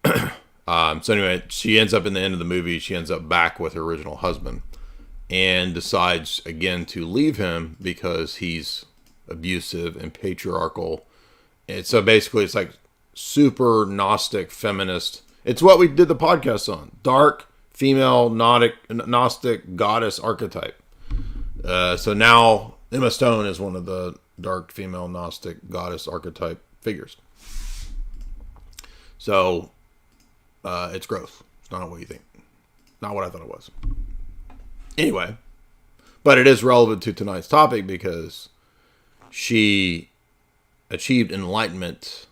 So anyway, she ends up in the end of the movie. She ends up back with her original husband and decides again to leave him because he's abusive and patriarchal. And so basically it's like super Gnostic feminist. It's what we did the podcast on. Dark, female, Gnostic goddess archetype. So now Emma Stone is one of the dark, female, Gnostic goddess archetype figures. So it's gross. It's not what you think. Not what I thought it was. Anyway, but it is relevant to tonight's topic because she achieved enlightenment,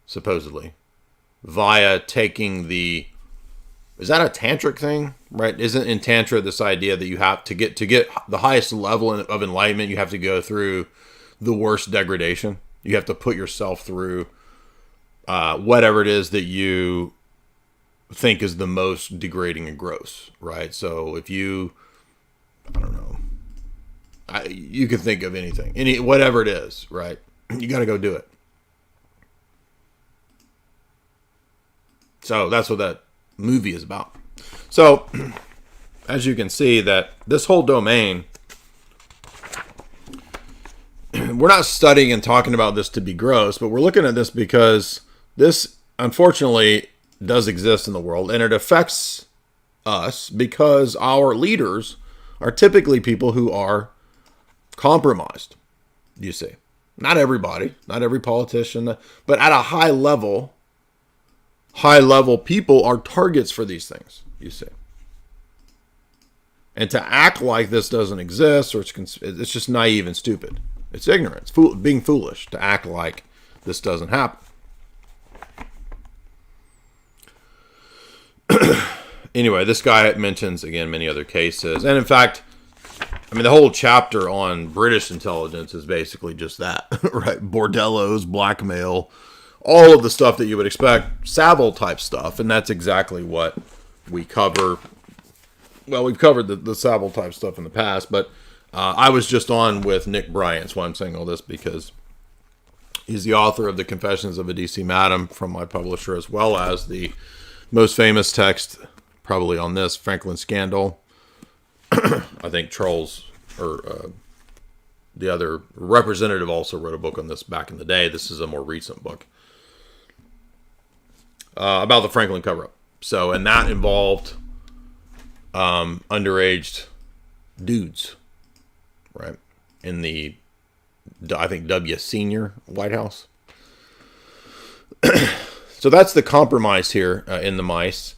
supposedly, via taking the... Is that a tantric thing? Right? Isn't in Tantra this idea that you have to get the highest level of enlightenment, you have to go through the worst degradation? You have to put yourself through whatever it is that you think is the most degrading and gross, right? So if you, I don't know, you can think of anything, whatever it is, right? You got to go do it. So that's what that movie is about. So as you can see, that this whole domain, we're not studying and talking about this to be gross, but we're looking at this because this, unfortunately, does exist in the world, and it affects us because our leaders are typically people who are compromised, you see. Not everybody, not every politician, but at a high level people are targets for these things, you see. And to act like this doesn't exist, or it's just naive and stupid. It's ignorance, being foolish to act like this doesn't happen. Anyway, this guy mentions, again, many other cases. And in fact, I mean, the whole chapter on British intelligence is basically just that, right? Bordellos, blackmail, all of the stuff that you would expect, Savile type stuff. And that's exactly what we cover. Well, we've covered the Savile type stuff in the past, but I was just on with Nick Bryant. That's why I'm saying all this, because he's the author of The Confessions of a DC Madam from my publisher, as well as the most famous text probably on this, Franklin Scandal. I think Charles, or the other representative, also wrote a book on this back in the day. This is a more recent book about the Franklin cover-up. So, and that involved underage dudes, right? In the, I think, W. Senior White House. So that's the compromise here in the mice.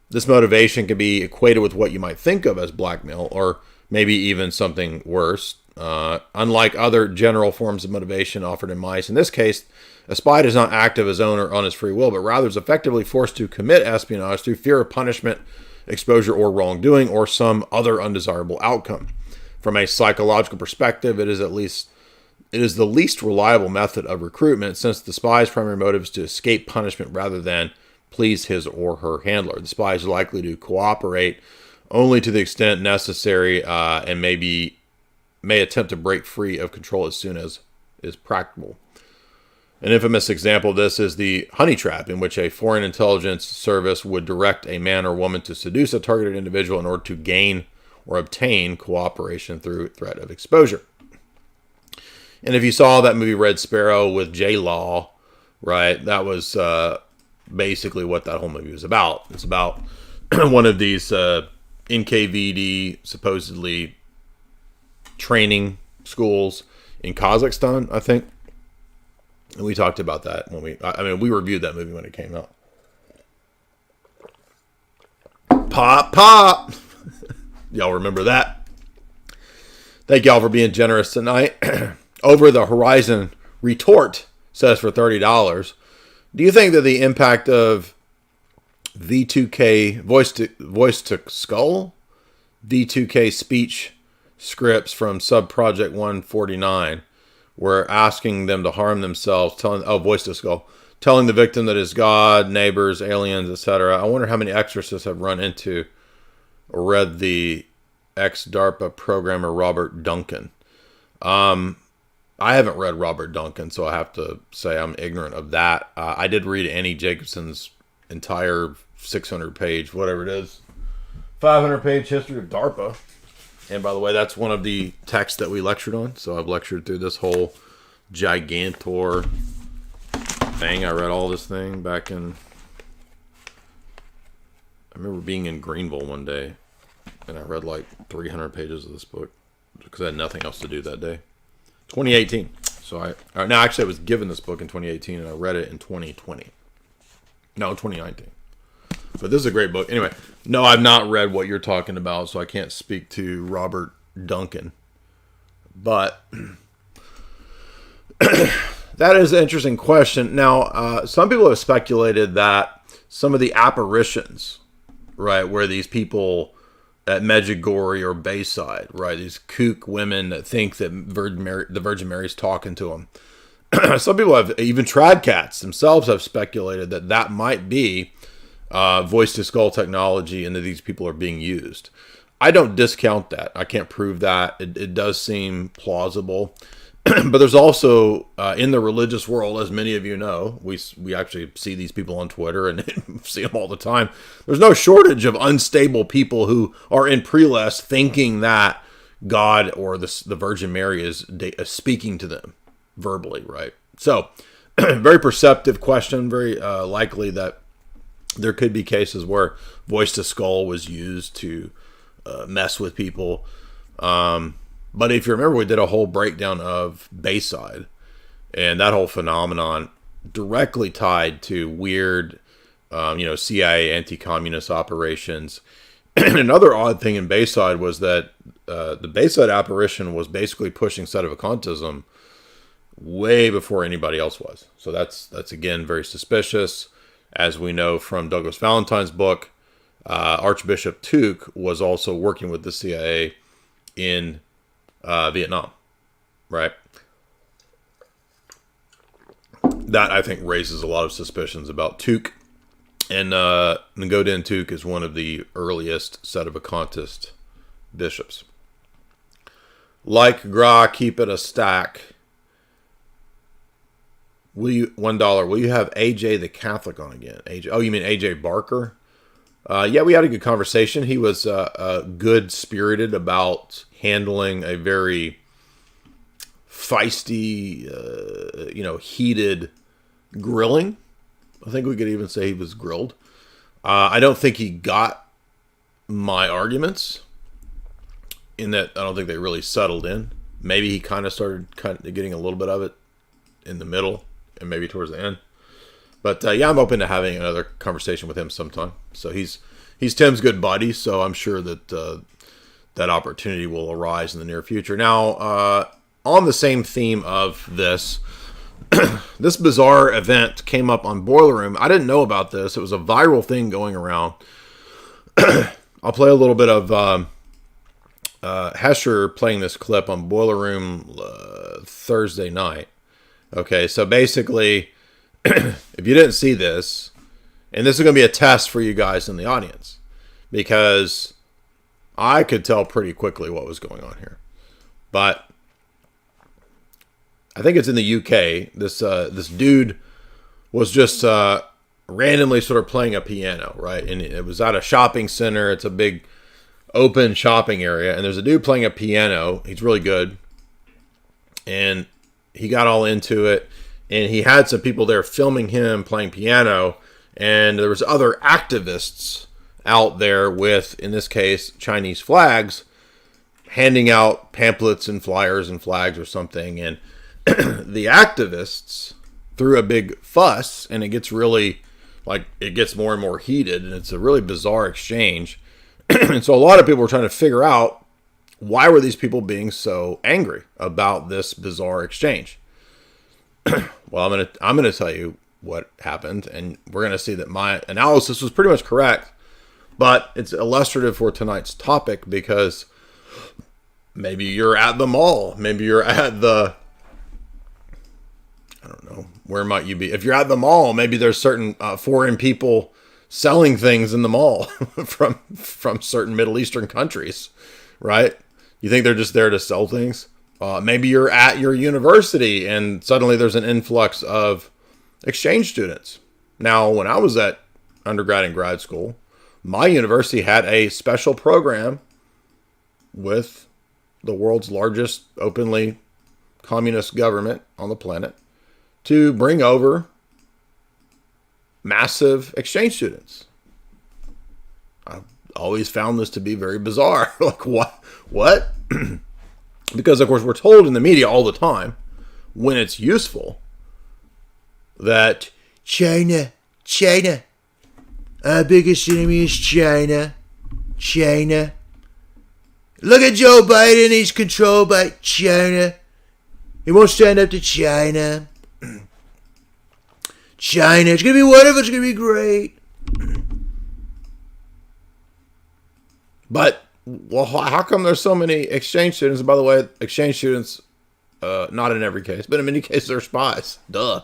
This motivation can be equated with what you might think of as blackmail, or maybe even something worse. Unlike other general forms of motivation offered in mice, in this case, a spy does not act of his own or on his free will, but rather is effectively forced to commit espionage through fear of punishment, exposure, or wrongdoing, or some other undesirable outcome. From a psychological perspective, it is the least reliable method of recruitment, since the spy's primary motive is to escape punishment rather than please his or her handler. The spy is likely to cooperate only to the extent necessary, and may attempt to break free of control as soon as is practicable. An infamous example of this is the honey trap, in which a foreign intelligence service would direct a man or woman to seduce a targeted individual in order to gain or obtain cooperation through threat of exposure. And if you saw that movie Red Sparrow with J-Law, right, that was basically what that whole movie was about. It's about one of these NKVD supposedly training schools in Kazakhstan, I think. And we talked about that when we reviewed that movie when it came out. Pop. Y'all remember that. Thank y'all for being generous tonight. Over the Horizon Retort says for $30. Do you think that the impact of V2K voice to skull, V2K speech scripts from Subproject 149 were asking them to harm themselves, voice to skull, telling the victim that it's God, neighbors, aliens, etc. I wonder how many exorcists have run into or read the ex-DARPA programmer Robert Duncan. I haven't read Robert Duncan, so I have to say I'm ignorant of that. I did read Annie Jacobson's entire 600-page, whatever it is, 500-page history of DARPA. And by the way, that's one of the texts that we lectured on. So I've lectured through this whole Gigantor thing. I read all this thing back in... I remember being in Greenville one day, and I read like 300 pages of this book because I had nothing else to do that day. 2018. So no, actually I was given this book in 2018 and I read it in 2020. No, 2019. But this is a great book. Anyway, no, I've not read what you're talking about, so I can't speak to Robert Duncan. But that is an interesting question. Now, some people have speculated that some of the apparitions, right, where these people at Medjugorje or Bayside, right, these kook women that think that the Virgin Mary's talking to them. Some people have, even trad cats themselves have speculated that that might be voice to skull technology and that these people are being used. I don't discount that. I can't prove that. It does seem plausible. But there's also, in the religious world, as many of you know, we actually see these people on Twitter and see them all the time. There's no shortage of unstable people who are in prelest thinking that God or the Virgin Mary is speaking to them verbally, right? So, very perceptive question, very likely that there could be cases where voice to skull was used to mess with people. But if you remember, we did a whole breakdown of Bayside and that whole phenomenon directly tied to weird, CIA anti-communist operations. And another odd thing in Bayside was that the Bayside apparition was basically pushing sedevacantism way before anybody else was. So that's again very suspicious. As we know from Douglas Valentine's book, Archbishop Tuke was also working with the CIA in Vietnam, right? That, I think, raises a lot of suspicions about Tuke. And Ngo Tuke is one of the earliest sedevacantist bishops. Like Gra, keep it a stack. Will you $1? Will you have AJ the Catholic on again? AJ, oh, you mean AJ Barker? Yeah, we had a good conversation. He was good spirited about handling a very feisty, heated grilling. I think we could even say he was grilled. I don't think he got my arguments, in that I don't think they really settled in. Maybe he kind of started getting a little bit of it in the middle and maybe towards the end. But yeah, I'm open to having another conversation with him sometime. So he's Tim's good buddy, so I'm sure that that opportunity will arise in the near future. Now, on the same theme of this, this bizarre event came up on Boiler Room. I didn't know about this. It was a viral thing going around. I'll play a little bit of Hesher playing this clip on Boiler Room Thursday night. Okay, so basically, if you didn't see this, and this is going to be a test for you guys in the audience, because I could tell pretty quickly what was going on here. But I think it's in the UK. This dude was just randomly sort of playing a piano, right? And it was at a shopping center. It's a big open shopping area, and there's a dude playing a piano. He's really good, and he got all into it. And he had some people there filming him playing piano, and there was other activists out there with, in this case, Chinese flags, handing out pamphlets and flyers and flags or something. And the activists threw a big fuss, and it gets really, it gets more and more heated, and it's a really bizarre exchange. And so a lot of people were trying to figure out, why were these people being so angry about this bizarre exchange? Well, I'm gonna tell you what happened, and we're gonna see that my analysis was pretty much correct, but it's illustrative for tonight's topic because maybe you're at the mall, maybe you're at the, I don't know, where might you be? If you're at the mall, maybe there's certain foreign people selling things in the mall from certain Middle Eastern countries, right? You think they're just there to sell things? Maybe you're at your university and suddenly there's an influx of exchange students. Now, when I was at undergrad and grad school, my university had a special program with the world's largest openly communist government on the planet to bring over massive exchange students. I've always found this to be very bizarre. Like, what? Because, of course, we're told in the media all the time, when it's useful, that China, our biggest enemy is China. Look at Joe Biden, he's controlled by China. He won't stand up to China. China, it's going to be wonderful, it's going to be great. But, well, how come there's so many exchange students? And by the way, exchange students, not in every case, but in many cases they're spies. Duh.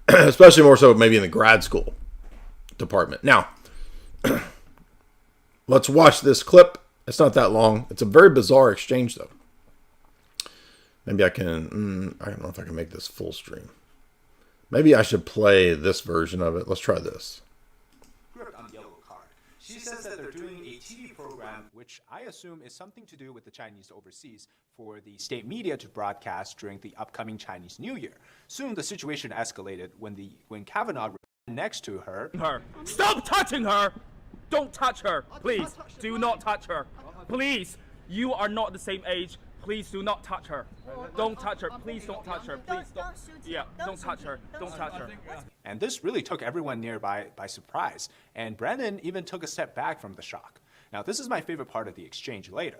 Especially more so maybe in the grad school department. Now, let's watch this clip. It's not that long. It's a very bizarre exchange, though. Maybe I can, I don't know if I can make this full stream. Maybe I should play this version of it. Let's try this. On yellow card. She says that they're doing a TV program, which I assume is something to do with the Chinese overseas, for the state media to broadcast during the upcoming Chinese New Year. Soon the situation escalated when Kavanaugh next to her. Stop touching her! Don't touch her, please. Do not touch her. Please, you are not the same age. Please do not touch her. Don't touch her. Please don't touch her. Please don't. Yeah, don't touch her. Don't touch her. And this really took everyone nearby by surprise. And Brennan even took a step back from the shock. Now, this is my favorite part of the exchange later.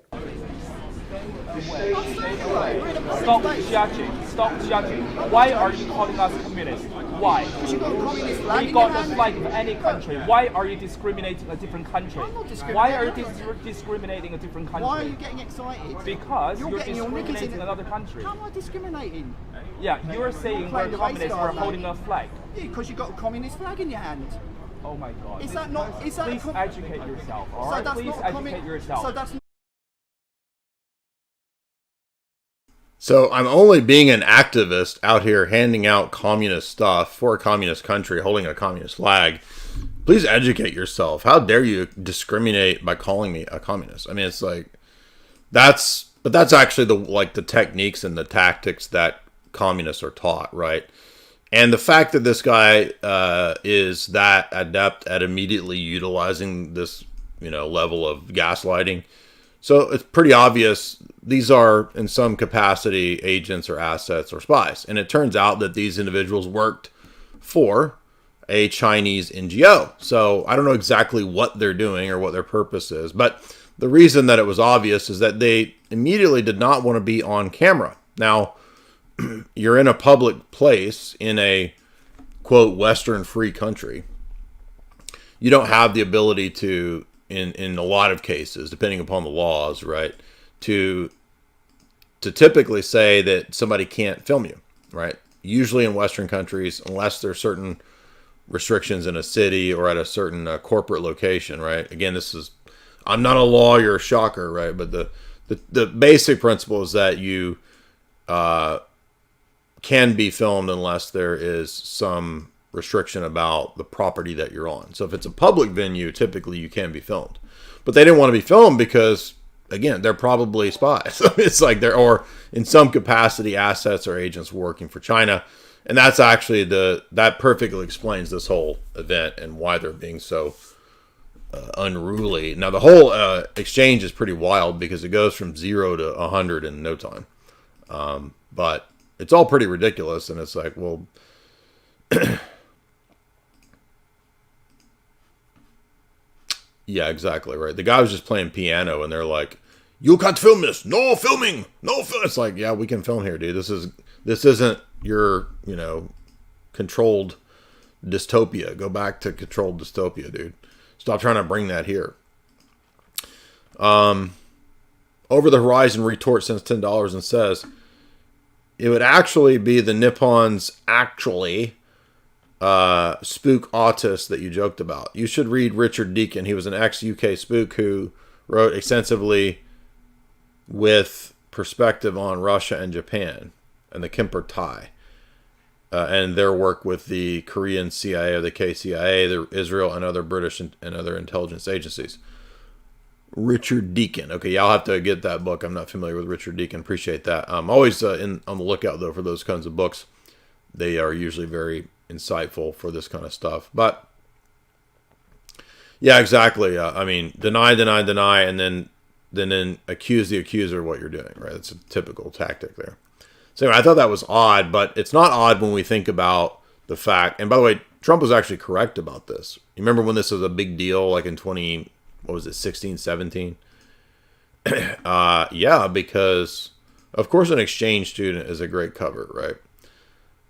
Stop judging. Stop judging. Why are you calling us communists? Why? We got the flag of any country. Why are you discriminating a different country? Why are you discriminating a different country? Why are you getting excited? Because you're getting your knickers discriminating in another country. How am I discriminating? Yeah, you're saying we're communists, we're holding a flag. Yeah, because you've got a communist flag in your hand. Oh my God. Is that not? Is that? Please educate yourself, all right? Please educate yourself. So that's. So I'm only being an activist out here handing out communist stuff for a communist country, holding a communist flag. Please educate yourself. How dare you discriminate by calling me a communist? I mean, it's like, that's actually the techniques and the tactics that communists are taught, right? And the fact that this guy is that adept at immediately utilizing this, level of gaslighting. So it's pretty obvious these are, in some capacity, agents or assets or spies. And it turns out that these individuals worked for a Chinese NGO. So I don't know exactly what they're doing or what their purpose is. But the reason that it was obvious is that they immediately did not want to be on camera. Now, you're in a public place in a, quote, Western free country. You don't have the ability to, in a lot of cases, depending upon the laws, right, to typically say that somebody can't film you, right? Usually in Western countries, unless there's certain restrictions in a city or at a certain corporate location, right? Again, I'm not a lawyer, shocker, right? But the basic principle is that you can be filmed unless there is some restriction about the property that you're on. So if it's a public venue, typically you can be filmed. But they didn't want to be filmed because, again, they're probably spies. It's like or in some capacity, assets or agents working for China. And that's actually that perfectly explains this whole event and why they're being so unruly. Now, the whole exchange is pretty wild because it goes from 0 to 100 in no time. But it's all pretty ridiculous. And it's like, well, Yeah, exactly, right. The guy was just playing piano, and they're like, "You can't film this. No filming. No film." It's like, yeah, we can film here, dude. This isn't your, controlled dystopia. Go back to controlled dystopia, dude. Stop trying to bring that here. Over the Horizon retort sends $10 and says, it would actually be the Nippons spook autist that you joked about. You should read Richard Deacon. He was an ex-UK spook who wrote extensively with perspective on Russia and Japan and the Kemper tie. And their work with the Korean CIA or the KCIA, the Israel and other British and other intelligence agencies. Richard Deacon. Okay, y'all have to get that book. I'm not familiar with Richard Deacon. Appreciate that. I'm always on the lookout, though, for those kinds of books. They are usually very insightful for this kind of stuff. But, yeah, exactly. Deny, and then accuse the accuser of what you're doing, right? That's a typical tactic there. So anyway, I thought that was odd, but it's not odd when we think about the fact. And by the way, Trump was actually correct about this. You remember when this was a big deal, like in 16, 17? Yeah, because of course an exchange student is a great cover, right?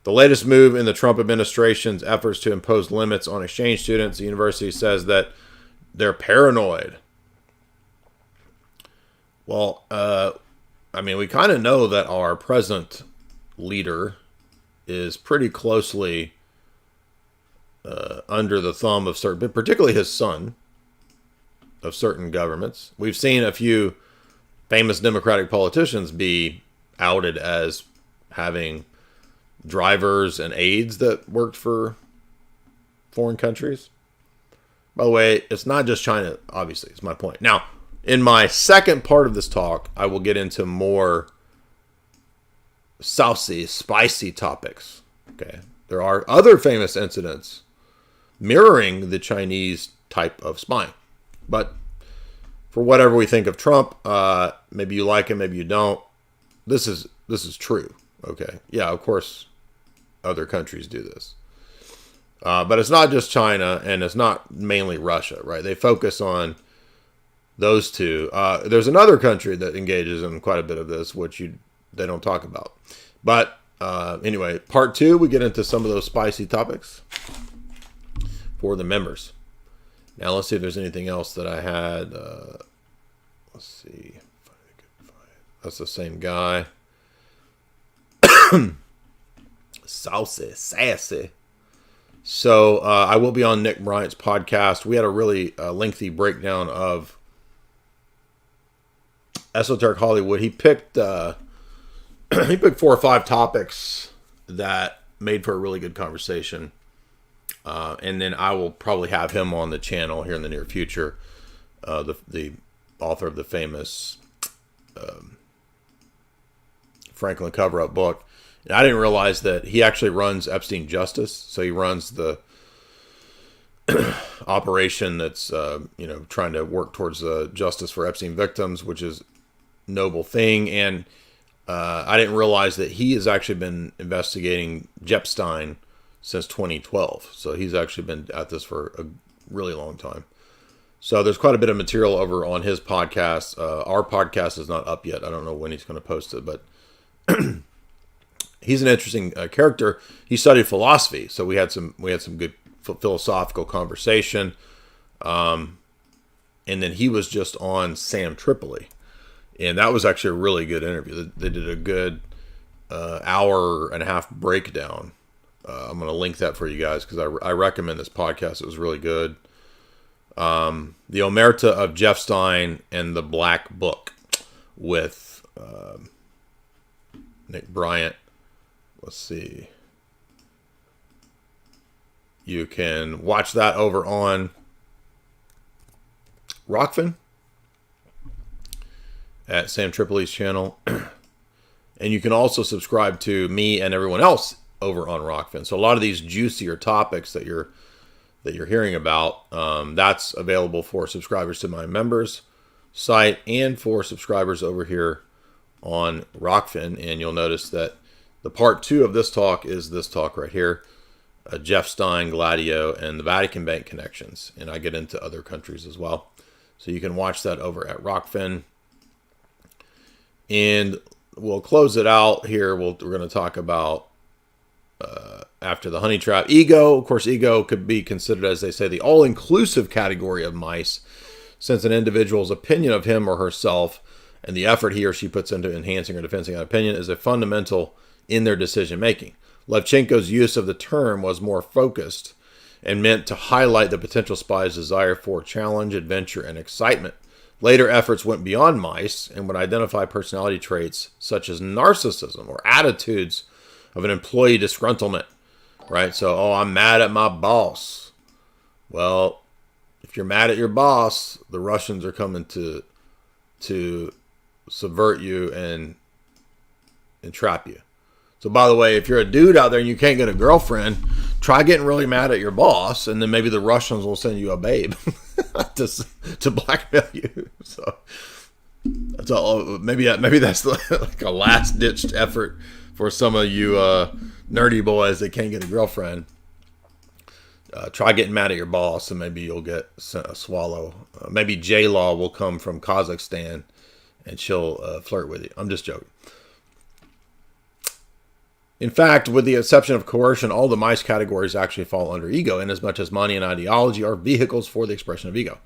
The latest move in the Trump administration's efforts to impose limits on exchange students, the university says that they're paranoid. Well, we kind of know that our present leader is pretty closely under the thumb of certain, but particularly his son, of certain governments. We've seen a few famous Democratic politicians be outed as having drivers and aides that worked for foreign countries. By the way, it's not just China, obviously, is my point. Now, in my second part of this talk, I will get into more saucy, spicy topics. Okay, there are other famous incidents mirroring the Chinese type of spying. But for whatever we think of Trump, maybe you like him, maybe you don't. This is true. Okay, yeah, of course, other countries do this, but it's not just China, and it's not mainly Russia, right? They focus on those two. There's another country that engages in quite a bit of this, which they don't talk about. But anyway, part 2, we get into some of those spicy topics for the members. Now let's see if there's anything else that I had. Let's see if I can find. That's the same guy. Saucy, sassy. So I will be on Nick Bryant's podcast. We had a really lengthy breakdown of Esoteric Hollywood. He picked 4 or 5 topics that made for a really good conversation. And then I will probably have him on the channel here in the near future. The author of the famous Franklin cover-up book. And I didn't realize that he actually runs Epstein Justice. So he runs the operation that's trying to work towards justice for Epstein victims, which is a noble thing. And I didn't realize that he has actually been investigating Epstein since 2012. So he's actually been at this for a really long time. So there's quite a bit of material over on his podcast. Our podcast is not up yet. I don't know when he's going to post it, but he's an interesting character. He studied philosophy, so we had some good philosophical conversation. And then he was just on Sam Tripoli, and that was actually a really good interview. They did a good hour and a half breakdown. I'm going to link that for you guys because I recommend this podcast. It was really good. The Omerta of Jeff Stein and the Black Book with Nick Bryant. Let's see. You can watch that over on Rockfin at Sam Tripoli's channel. And you can also subscribe to me and everyone else over on Rockfin. So a lot of these juicier topics that you're hearing about, that's available for subscribers to my members site and for subscribers over here on Rockfin. And you'll notice that the part 2 of this talk is this talk right here. Jeff Stein, Gladio, and the Vatican Bank connections. And I get into other countries as well. So you can watch that over at Rockfin. And we'll close it out here. We're going to talk about, after the honey trap, ego. Of course, ego could be considered, as they say, the all-inclusive category of mice, since an individual's opinion of him or herself and the effort he or she puts into enhancing or defending that opinion is a fundamental in their decision-making. Levchenko's use of the term was more focused and meant to highlight the potential spy's desire for challenge, adventure, and excitement. Later efforts went beyond mice and would identify personality traits such as narcissism or attitudes of an employee disgruntlement, right? So, oh, I'm mad at my boss. Well, if you're mad at your boss, the Russians are coming to subvert you and trap you. So, by the way, if you're a dude out there and you can't get a girlfriend, try getting really mad at your boss, and then maybe the Russians will send you a babe to blackmail you. So, that's all. Maybe that's like a last-ditched effort for some of you nerdy boys that can't get a girlfriend. Try getting mad at your boss, and maybe you'll get a swallow. Maybe J-Law will come from Kazakhstan, and she'll flirt with you. I'm just joking. In fact, with the exception of coercion, all the mice categories actually fall under ego, inasmuch as money and ideology are vehicles for the expression of ego.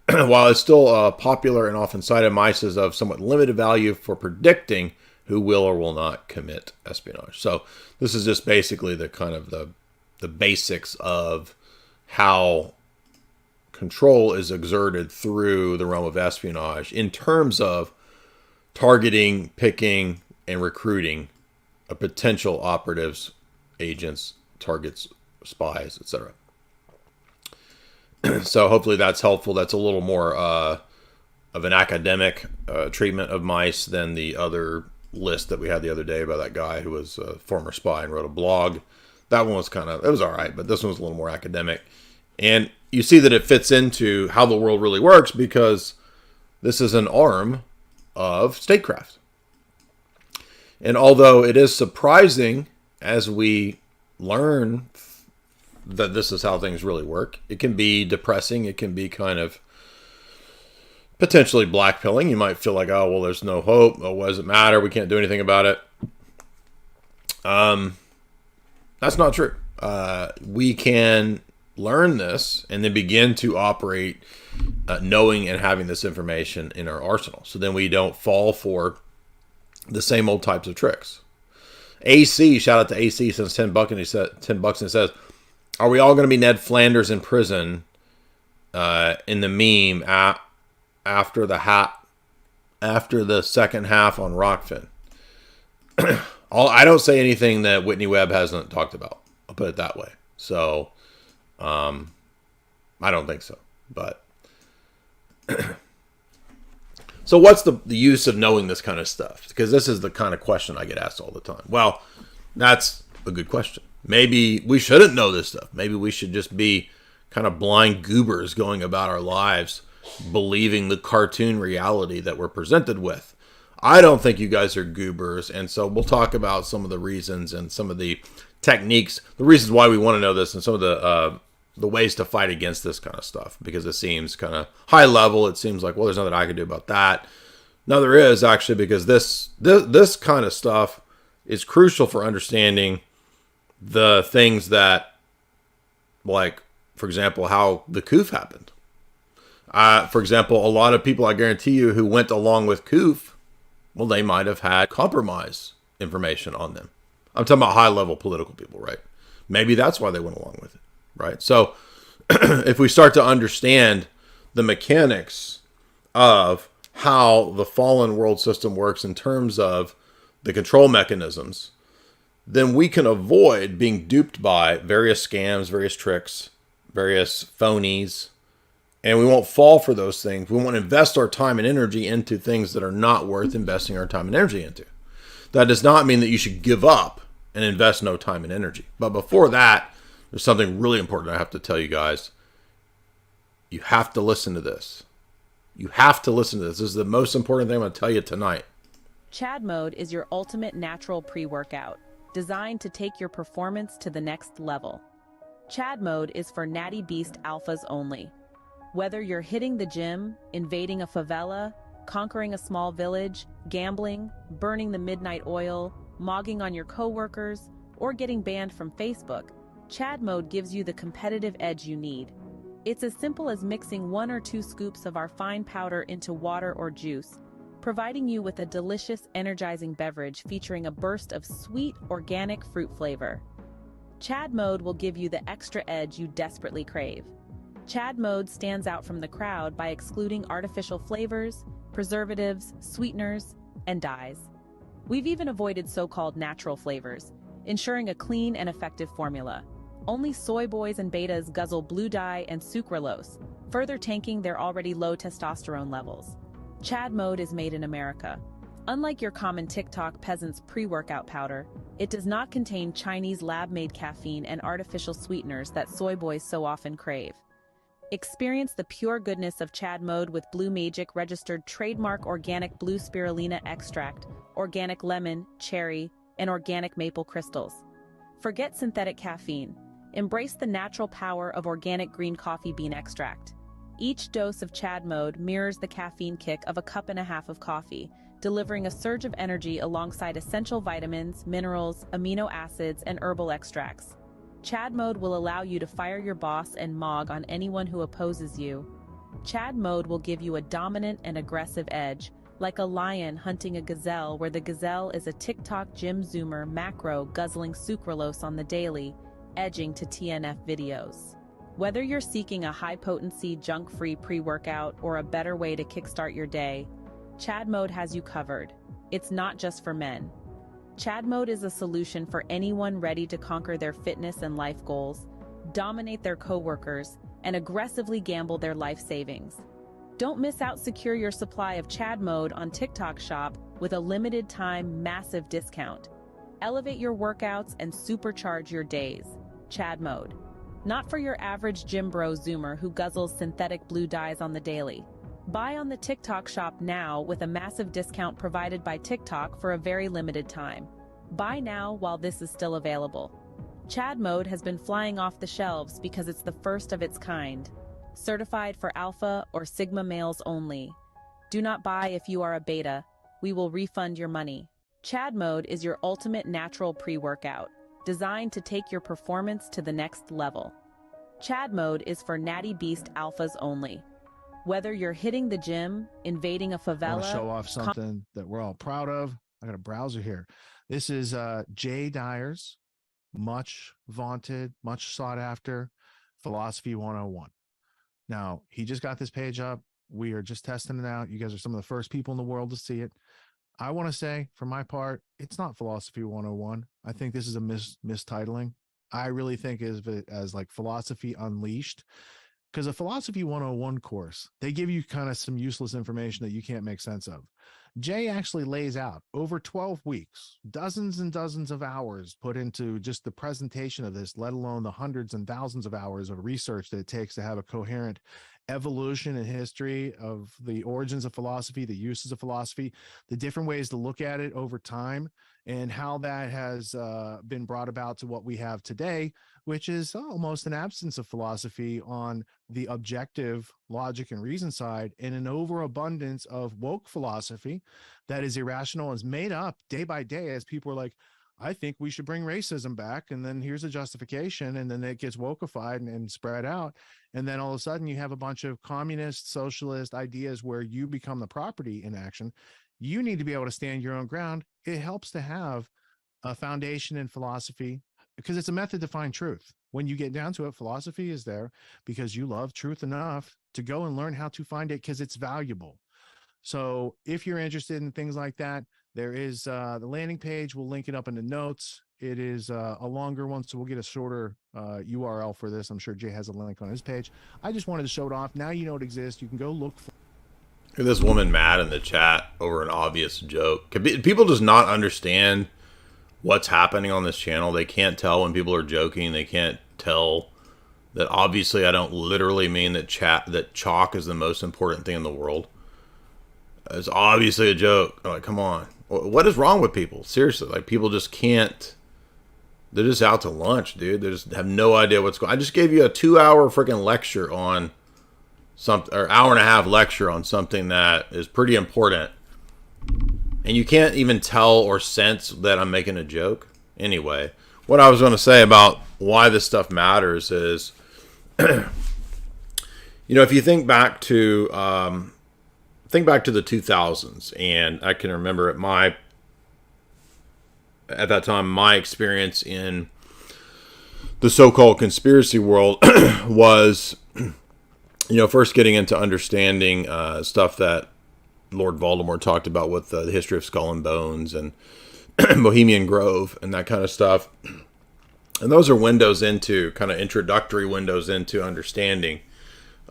While it's still popular and often cited, mice is of somewhat limited value for predicting who will or will not commit espionage. So this is just basically the kind of the basics of how control is exerted through the realm of espionage in terms of targeting, picking, and recruiting of potential operatives, agents, targets, spies, etc. So hopefully that's helpful. That's a little more of an academic treatment of mice than the other list that we had the other day by that guy who was a former spy and wrote a blog. That one was it was all right, but this one was a little more academic. And you see that it fits into how the world really works because this is an arm of statecraft. And although it is surprising as we learn that this is how things really work, it can be depressing. It can be kind of potentially blackpilling. You might feel like, oh, well, there's no hope. Oh, what does it matter? We can't do anything about it. That's not true. We can learn this and then begin to operate knowing and having this information in our arsenal. So then we don't fall for the same old types of tricks. AC, shout out to AC, since $10 and he said $10 and says, are we all going to be Ned Flanders in prison in the meme after the second half on Rockfin? I don't say anything that Whitney Webb hasn't talked about. I'll put it that way. So, I don't think so. But so what's the use of knowing this kind of stuff? Because this is the kind of question I get asked all the time. Well, that's a good question. Maybe we shouldn't know this stuff. Maybe we should just be kind of blind goobers going about our lives, believing the cartoon reality that we're presented with. I don't think you guys are goobers, and so we'll talk about some of the reasons and some of the techniques, the reasons why we want to know this, and some of the ways to fight against this kind of stuff, because it seems kind of high level. It seems like, well, there's nothing I can do about that. No, there is, actually, because this kind of stuff is crucial for understanding the things that, like, for example, how the coup happened. For example, a lot of people, I guarantee you, who went along with coup, well, they might have had compromise information on them. I'm talking about high-level political people, right? Maybe that's why they went along with it, right? So if we start to understand the mechanics of how the fallen world system works in terms of the control mechanisms, then we can avoid being duped by various scams, various tricks, various phonies, and we won't fall for those things. We won't invest our time and energy into things that are not worth investing our time and energy into. That does not mean that you should give up and invest no time and energy. But before that, there's something really important I have to tell you guys. You have to listen to this. You have to listen to this. This is the most important thing I'm going to tell you tonight. Chad Mode is your ultimate natural pre-workout. designed to take your performance to the next level. Chad mode is for natty beast alphas only. Whether you're hitting the gym, invading a favela, conquering a small village, gambling, burning the midnight oil, mogging on your coworkers, or getting banned from Facebook, Chad mode gives you the competitive edge you need. It's as simple as mixing 1 or 2 scoops of our fine powder into water or juice, providing you with a delicious, energizing beverage featuring a burst of sweet, organic fruit flavor. Chad mode will give you the extra edge you desperately crave. Chad mode stands out from the crowd by excluding artificial flavors, preservatives, sweeteners, and dyes. We've even avoided so-called natural flavors, ensuring a clean and effective formula. Only soy boys and betas guzzle blue dye and sucralose, further tanking their already low testosterone levels. Chad mode is made in America. Unlike your common TikTok peasant's pre-workout powder, it does not contain Chinese lab-made caffeine and artificial sweeteners that soy boys so often crave. Experience the pure goodness of Chad mode with Blue Magic registered trademark organic blue spirulina extract, organic lemon, cherry, and organic maple crystals. Forget synthetic caffeine. Embrace the natural power of organic green coffee bean extract. Each dose of Chad mode mirrors the caffeine kick of a cup and a half of coffee, delivering a surge of energy alongside essential vitamins, minerals, amino acids, and herbal extracts. Chad mode will allow you to fire your boss and mog on anyone who opposes you. Chad mode will give you a dominant and aggressive edge, like a lion hunting a gazelle where the gazelle is a TikTok gym zoomer macro guzzling sucralose on the daily, edging to TNF videos. Whether you're seeking a high-potency, junk-free pre-workout or a better way to kickstart your day, Chad mode has you covered. It's not just for men. Chad mode is a solution for anyone ready to conquer their fitness and life goals, dominate their coworkers, and aggressively gamble their life savings. Don't miss out. Secure your supply of Chad mode on TikTok Shop with a limited time massive discount. Elevate your workouts and supercharge your days. Chad mode. Not for your average gym bro zoomer who guzzles synthetic blue dyes on the daily. Buy on the TikTok Shop now with a massive discount provided by TikTok for a very limited time. Buy now while this is still available. Chad mode has been flying off the shelves because it's the first of its kind. Certified for alpha or sigma males only. Do not buy if you are a beta. We will refund your money. Chad mode is your ultimate natural pre-workout, designed to take your performance to the next level. Chad mode is for natty beast alphas only. Whether you're hitting the gym, invading a I want to favela, show off something that we're all proud of. I got a browser here. This is Jay Dyer's much vaunted, much sought after Philosophy 101. Now, he just got this page up. We are just testing it out. You guys are some of the first people in the world to see it. I want to say, for my part, it's not Philosophy 101. I think this is a mistitling. I really think of it as like Philosophy Unleashed. Because a Philosophy 101 course, they give you kind of some useless information that you can't make sense of. Jay actually lays out over 12 weeks, dozens and dozens of hours put into just the presentation of this, let alone the hundreds and thousands of hours of research that it takes to have a coherent evolution and history of the origins of philosophy, the uses of philosophy, the different ways to look at it over time, and how that has been brought about to what we have today, which is almost an absence of philosophy on the objective logic and reason side, and an overabundance of woke philosophy that is irrational and is made up day by day as people are like, I think we should bring racism back. And then here's a justification. And then it gets wokeified and spread out. And then all of a sudden you have a bunch of communist, socialist ideas where you become the property in action. You need to be able to stand your own ground. It helps to have a foundation in philosophy because it's a method to find truth. When you get down to it, philosophy is there because you love truth enough to go and learn how to find it because it's valuable. So if you're interested in things like that, there is the landing page. We'll link it up in the notes. It is a longer one, so we'll get a shorter URL for this. I'm sure Jay has a link on his page. I just wanted to show it off. Now you know it exists. You can go look for this woman mad in the chat over an obvious joke. People just not understand what's happening on this channel. They can't tell when people are joking. They can't tell that obviously I don't literally mean that chalk is the most important thing in the world. It's obviously a joke. I'm like, come on. What is wrong with people? Seriously, like people just can't they're just out to lunch, dude. They just have no idea what's going on. I just gave you a 2-hour freaking lecture on something, or hour and a half lecture on something that is pretty important. And you can't even tell or sense that I'm making a joke. Anyway, what I was going to say about why this stuff matters is, if you think back to the 2000s, and I can remember at that time, my experience in the so-called conspiracy world was, first getting into understanding stuff that Lord Voldemort talked about with the history of Skull and Bones and Bohemian Grove and that kind of stuff. And those are windows into, kind of introductory windows into understanding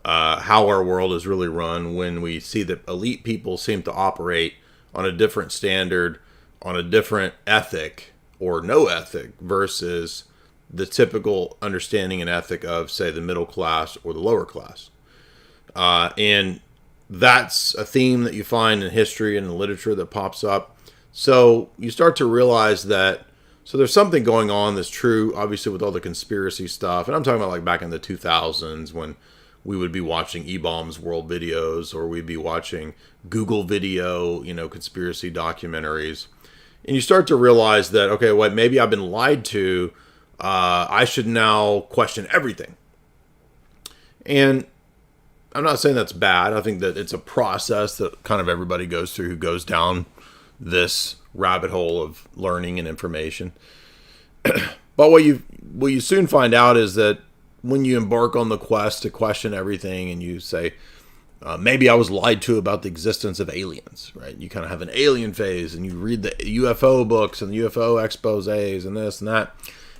how our world is really run, when we see that elite people seem to operate on a different standard, on a different ethic or no ethic versus the typical understanding and ethic of, say, the middle class or the lower class. And that's a theme that you find in history and in literature that pops up. So you start to realize that, so there's something going on that's true, obviously, with all the conspiracy stuff. And I'm talking about like back in the 2000s when we would be watching E-Bombs World videos, or we'd be watching Google video, conspiracy documentaries. And you start to realize that, okay, maybe I've been lied to. I should now question everything. And I'm not saying that's bad. I think that it's a process that kind of everybody goes through who goes down this rabbit hole of learning and information. But what you soon find out is that when you embark on the quest to question everything, and you say, maybe I was lied to about the existence of aliens, right? You kind of have an alien phase, and you read the UFO books and the UFO exposés and this and that,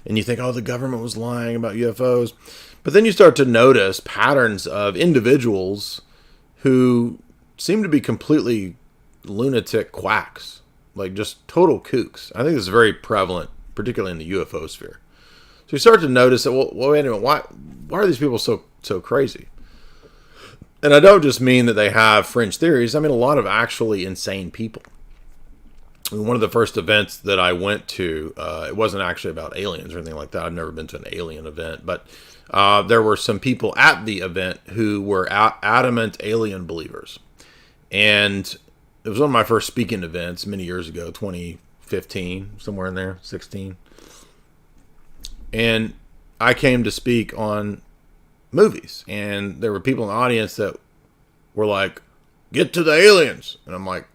and you think, oh, the government was lying about UFOs. But then you start to notice patterns of individuals who seem to be completely lunatic quacks, like just total kooks. I think this is very prevalent, particularly in the UFO sphere. So you start to notice that, well, wait a minute, why are these people so crazy? And I don't just mean that they have fringe theories. I mean a lot of actually insane people. I mean, one of the first events that I went to, it wasn't actually about aliens or anything like that. I've never been to an alien event, but there were some people at the event who were adamant alien believers. And it was one of my first speaking events many years ago, 2015, somewhere in there, 16. And I came to speak on movies, and there were people in the audience that were like, get to the aliens. And I'm like,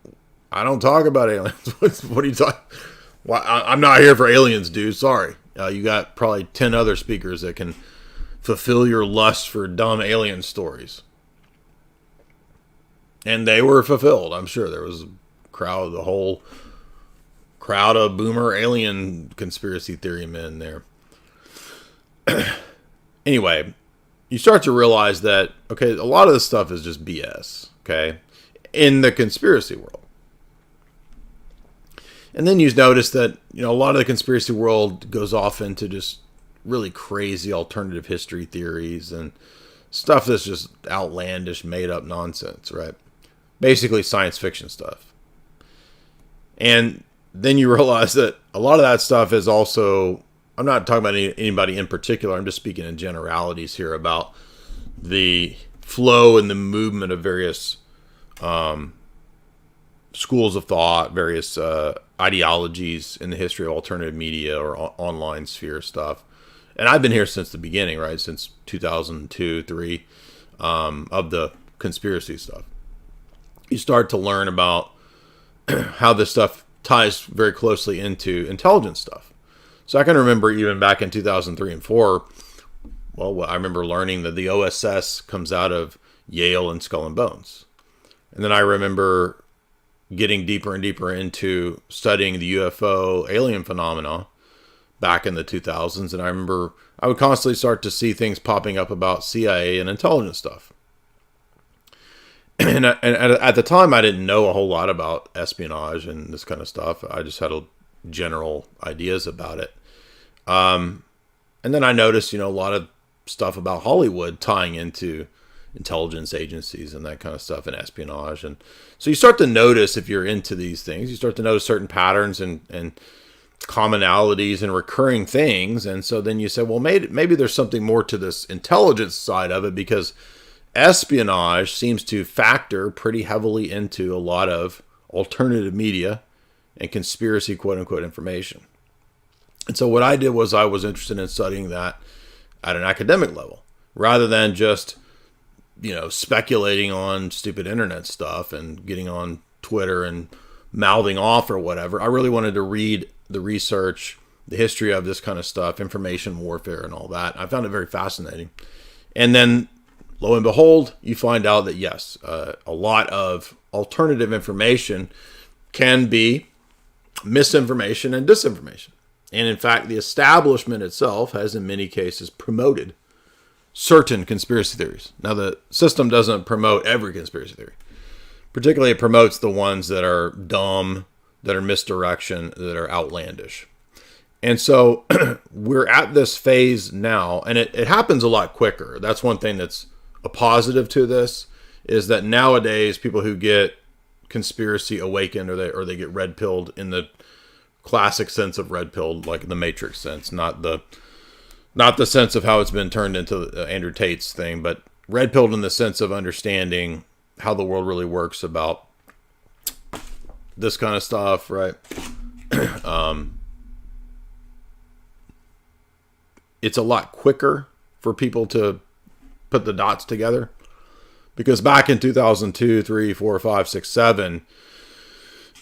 I don't talk about aliens. What are you talking? Well, I'm not here for aliens, dude. Sorry. You got probably 10 other speakers that can fulfill your lust for dumb alien stories. And they were fulfilled. I'm sure there was the whole crowd of boomer alien conspiracy theory men there. Anyway, you start to realize that, okay, a lot of this stuff is just BS, okay, in the conspiracy world. And then you notice that, a lot of the conspiracy world goes off into just really crazy alternative history theories and stuff that's just outlandish, made up nonsense, right? Basically science fiction stuff. And then you realize that a lot of that stuff is also, I'm not talking about anybody in particular, I'm just speaking in generalities here about the flow and the movement of various schools of thought, various ideologies in the history of alternative media or online sphere stuff. And I've been here since the beginning, right? Since 2002, 3 of the conspiracy stuff. You start to learn about how this stuff ties very closely into intelligence stuff. So I can remember even back in 2003 and 4, well, I remember learning that the OSS comes out of Yale and Skull and Bones. And then I remember getting deeper and deeper into studying the UFO alien phenomena back in the 2000s. And I remember I would constantly start to see things popping up about CIA and intelligence stuff. And at the time, I didn't know a whole lot about espionage and this kind of stuff. I just had general ideas about it. And then I noticed, a lot of stuff about Hollywood tying into intelligence agencies and that kind of stuff and espionage. And so you start to notice, if you're into these things, you start to notice certain patterns and commonalities and recurring things. And so then you say, well, maybe there's something more to this intelligence side of it, because espionage seems to factor pretty heavily into a lot of alternative media and conspiracy, quote unquote, information. And so what I did was I was interested in studying that at an academic level, rather than just, speculating on stupid internet stuff and getting on Twitter and mouthing off or whatever. I really wanted to read the research, the history of this kind of stuff, information warfare and all that. I found it very fascinating. And then, lo and behold, you find out that yes, a lot of alternative information can be misinformation and disinformation. And in fact, the establishment itself has in many cases promoted certain conspiracy theories. Now, the system doesn't promote every conspiracy theory. Particularly, it promotes the ones that are dumb, that are misdirection, that are outlandish. And so we're at this phase now, and it happens a lot quicker. That's one thing that's a positive to this, is that nowadays people who get conspiracy awakened, or they get red-pilled in the classic sense of red-pilled, like the Matrix sense, not the sense of how it's been turned into Andrew Tate's thing, but red-pilled in the sense of understanding how the world really works about this kind of stuff, right? It's a lot quicker for people to put the dots together, because back in 2002, 3, 4, 5, 6, 7,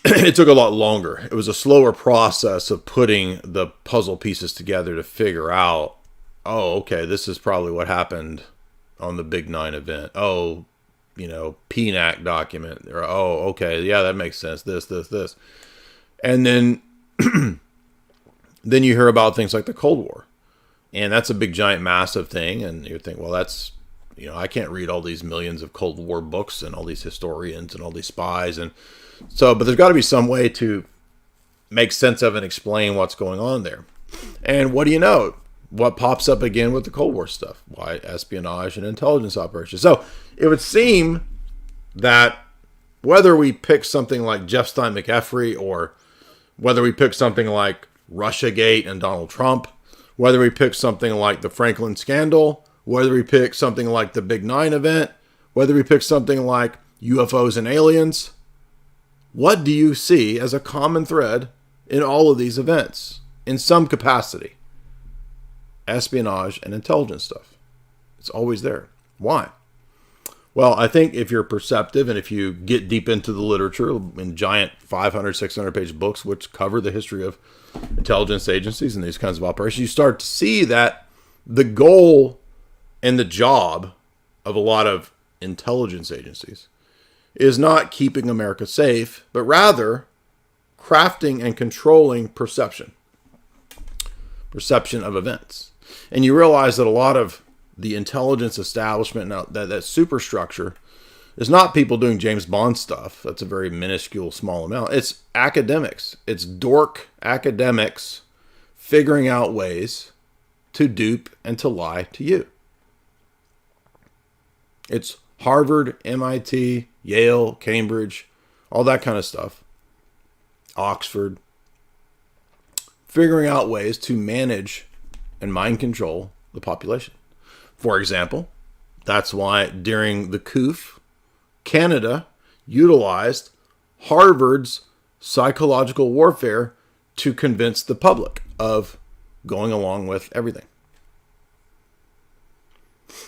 it took a lot longer. It was a slower process of putting the puzzle pieces together to figure out, oh, okay, this is probably what happened on the Big 9 event. Oh, PNAC document. Or, oh, okay, yeah, that makes sense. This. And then then you hear about things like the Cold War. And that's a big, giant, massive thing. And you think, well, that's, I can't read all these millions of Cold War books and all these historians and all these spies. And so, but there's got to be some way to make sense of and explain what's going on there. And what do you know? What pops up again with the Cold War stuff? Why? Espionage and intelligence operations. So it would seem that whether we pick something like Jeff Stein McEffrey, or whether we pick something like Russiagate and Donald Trump, whether we pick something like the Franklin scandal, whether we pick something like the Big 9 event, whether we pick something like UFOs and aliens, what do you see as a common thread in all of these events in some capacity? Espionage and intelligence stuff. It's always there. Why? Well, I think if you're perceptive and if you get deep into the literature in giant 500, 600 page books which cover the history of intelligence agencies and these kinds of operations, you start to see that the goal and the job of a lot of intelligence agencies is not keeping America safe, but rather crafting and controlling perception of events. And you realize that a lot of the intelligence establishment, now that superstructure, is not people doing James Bond stuff. That's a very minuscule, small amount. It's academics. It's dork academics figuring out ways to dupe and to lie to you. It's Harvard, MIT, Yale, Cambridge, all that kind of stuff. Oxford. Figuring out ways to manage and mind control the population. For example, that's why during the coup, Canada utilized Harvard's psychological warfare to convince the public of going along with everything.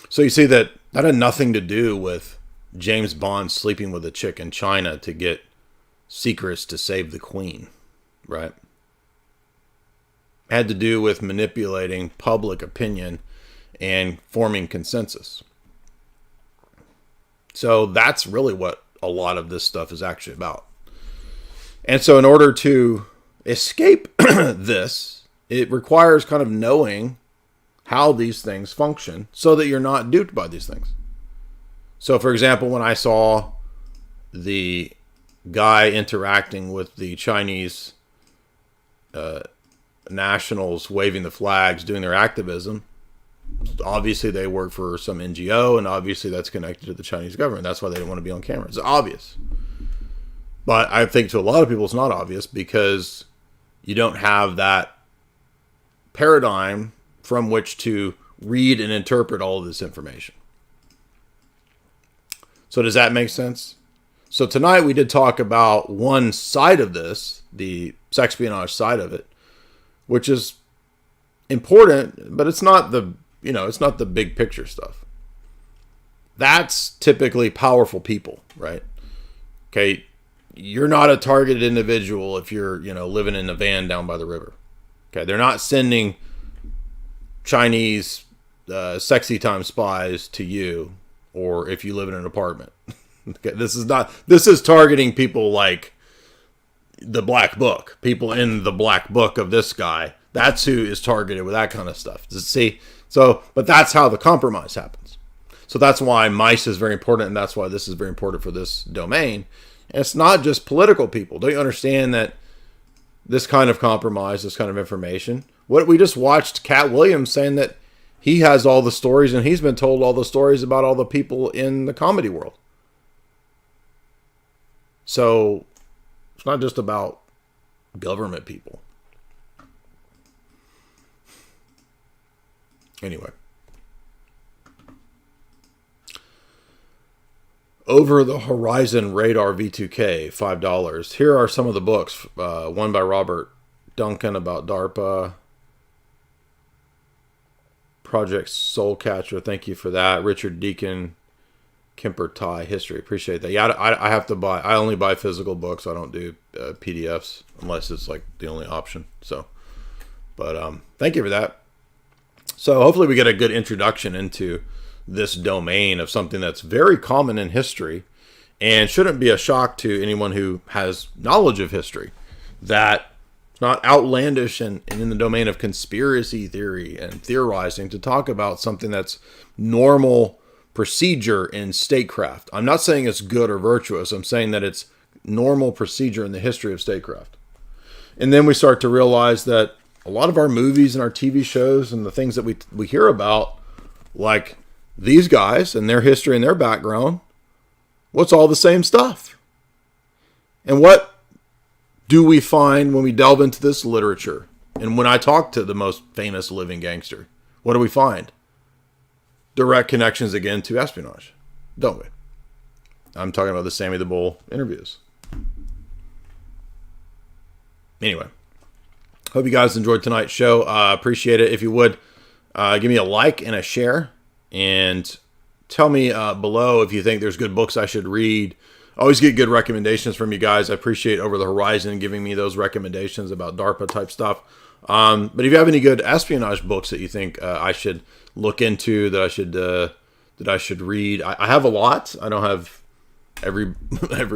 So you see that had nothing to do with James Bond sleeping with a chick in China to get secrets to save the Queen, right? It had to do with manipulating public opinion and forming consensus. So that's really what a lot of this stuff is actually about. And so in order to escape this, it requires kind of knowing how these things function so that you're not duped by these things. So for example, when I saw the guy interacting with the Chinese nationals waving the flags, doing their activism, obviously they work for some NGO, and obviously that's connected to the Chinese government. That's why they don't want to be on camera. It's obvious. But I think to a lot of people it's not obvious, because You don't have that paradigm from which to read and interpret all of this information. So does that make sense? So tonight we did talk about one side of this, the sexpionage side of it, which is important, but it's not the, it's not the big picture stuff. That's typically powerful people, right? Okay, you're not a targeted individual if you're, living in a van down by the river. Okay, they're not sending Chinese sexy time spies to you, or if you live in an apartment. Okay, this is targeting people like the Black Book, people in the Black Book of this guy. That's who is targeted with that kind of stuff. See, but that's how the compromise happens. So that's why mice is very important, and that's why this is very important for this domain. And it's not just political people. Don't you understand that this kind of compromise, this kind of information? What we just watched Cat Williams saying that he has all the stories, and he's been told all the stories about all the people in the comedy world. So it's not just about government people. Anyway. Over the Horizon Radar V2K, $5. Here are some of the books. One by Robert Duncan about DARPA. Project Soulcatcher, thank you for that. Richard Deacon, Kemper Tie, History, appreciate that. Yeah, I have to buy, I only buy physical books. I don't do PDFs unless it's like the only option. So, but thank you for that. So hopefully we get a good introduction into this domain of something that's very common in history and shouldn't be a shock to anyone who has knowledge of history, that it's not outlandish and in the domain of conspiracy theory and theorizing to talk about something that's normal procedure in statecraft. I'm not saying it's good or virtuous. I'm saying that it's normal procedure in the history of statecraft. And then we start to realize that a lot of our movies and our TV shows and the things that we hear about, like these guys and their history and their background, what's all the same stuff? And what do we find when we delve into this literature? And when I talk to the most famous living gangster, what do we find? Direct connections again to espionage, don't we? I'm talking about the Sammy the Bull interviews. Anyway, hope you guys enjoyed tonight's show. Appreciate it. If you would, give me a like and a share. And tell me below if you think there's good books I should read. I always get good recommendations from you guys. I appreciate Over the Horizon giving me those recommendations about DARPA type stuff. But if you have any good espionage books that you think I should look into, that I should read, I have a lot. I don't have every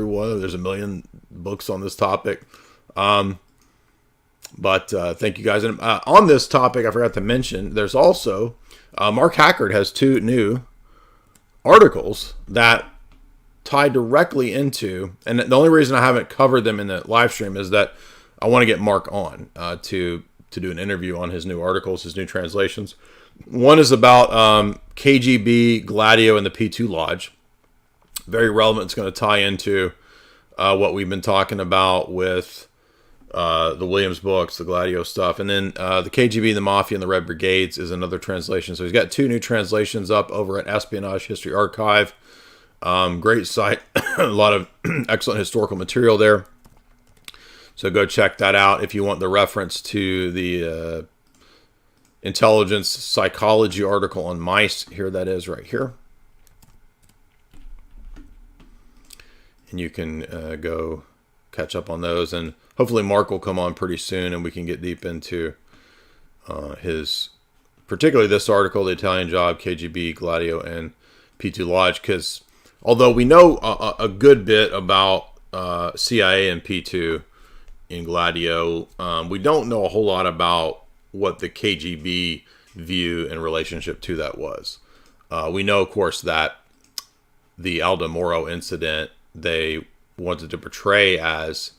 one. There's a million books on this topic. But thank you guys. And on this topic, I forgot to mention, there's also Mark Hackard has 2 new articles that tie directly into, and the only reason I haven't covered them in the live stream is that I want to get Mark on to do an interview on his new articles, his new translations. One is about KGB, Gladio, and the P2 Lodge. Very relevant. It's going to tie into what we've been talking about with the Williams books, the Gladio stuff. And then the KGB, the Mafia, and the Red Brigades is another translation. So he's got 2 new translations up over at Espionage History Archive. Great site. A lot of excellent historical material there. So go check that out if you want the reference to the intelligence psychology article on mice. Here that is right here. And you can go catch up on those. And hopefully Mark will come on pretty soon and we can get deep into his, particularly this article, The Italian Job, KGB, Gladio, and P2 Lodge. Because although we know a good bit about CIA and P2 in Gladio, we don't know a whole lot about what the KGB view in relationship to that was. We know, of course, that the Aldo Moro incident, they wanted to portray as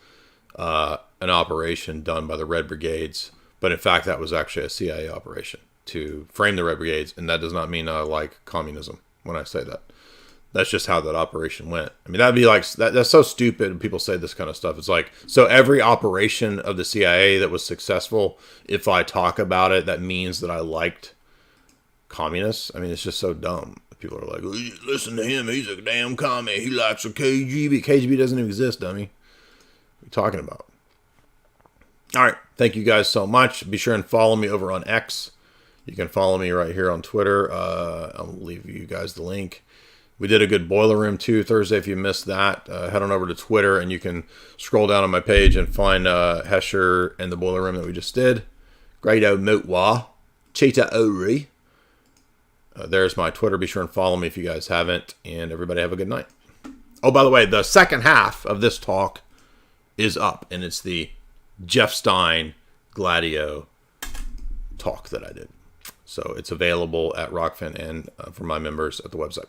an operation done by the Red Brigades, but in fact that was actually a CIA operation to frame the Red Brigades, and that does not mean I like communism when I say that. That's just how that operation went. I mean, that'd be like, that's so stupid when people say this kind of stuff. It's like, so every operation of the CIA that was successful, if I talk about it, that means that I liked communists. I mean, it's just so dumb. People are like, listen to him, he's a damn commie. He likes a KGB. KGB doesn't even exist, dummy. What are you talking about? All right. Thank you guys so much. Be sure and follow me over on X. You can follow me right here on Twitter. I'll leave you guys the link. We did a good Boiler Room 2 Thursday. If you missed that, head on over to Twitter and you can scroll down on my page and find Hesher and the Boiler Room that we just did. Grado Motwa. Cheetah Ori. There's my Twitter. Be sure and follow me if you guys haven't. And everybody have a good night. Oh, by the way, the second half of this talk is up. And it's the Jeff Stein Gladio talk that I did. So it's available at Rockfin and for my members at the website.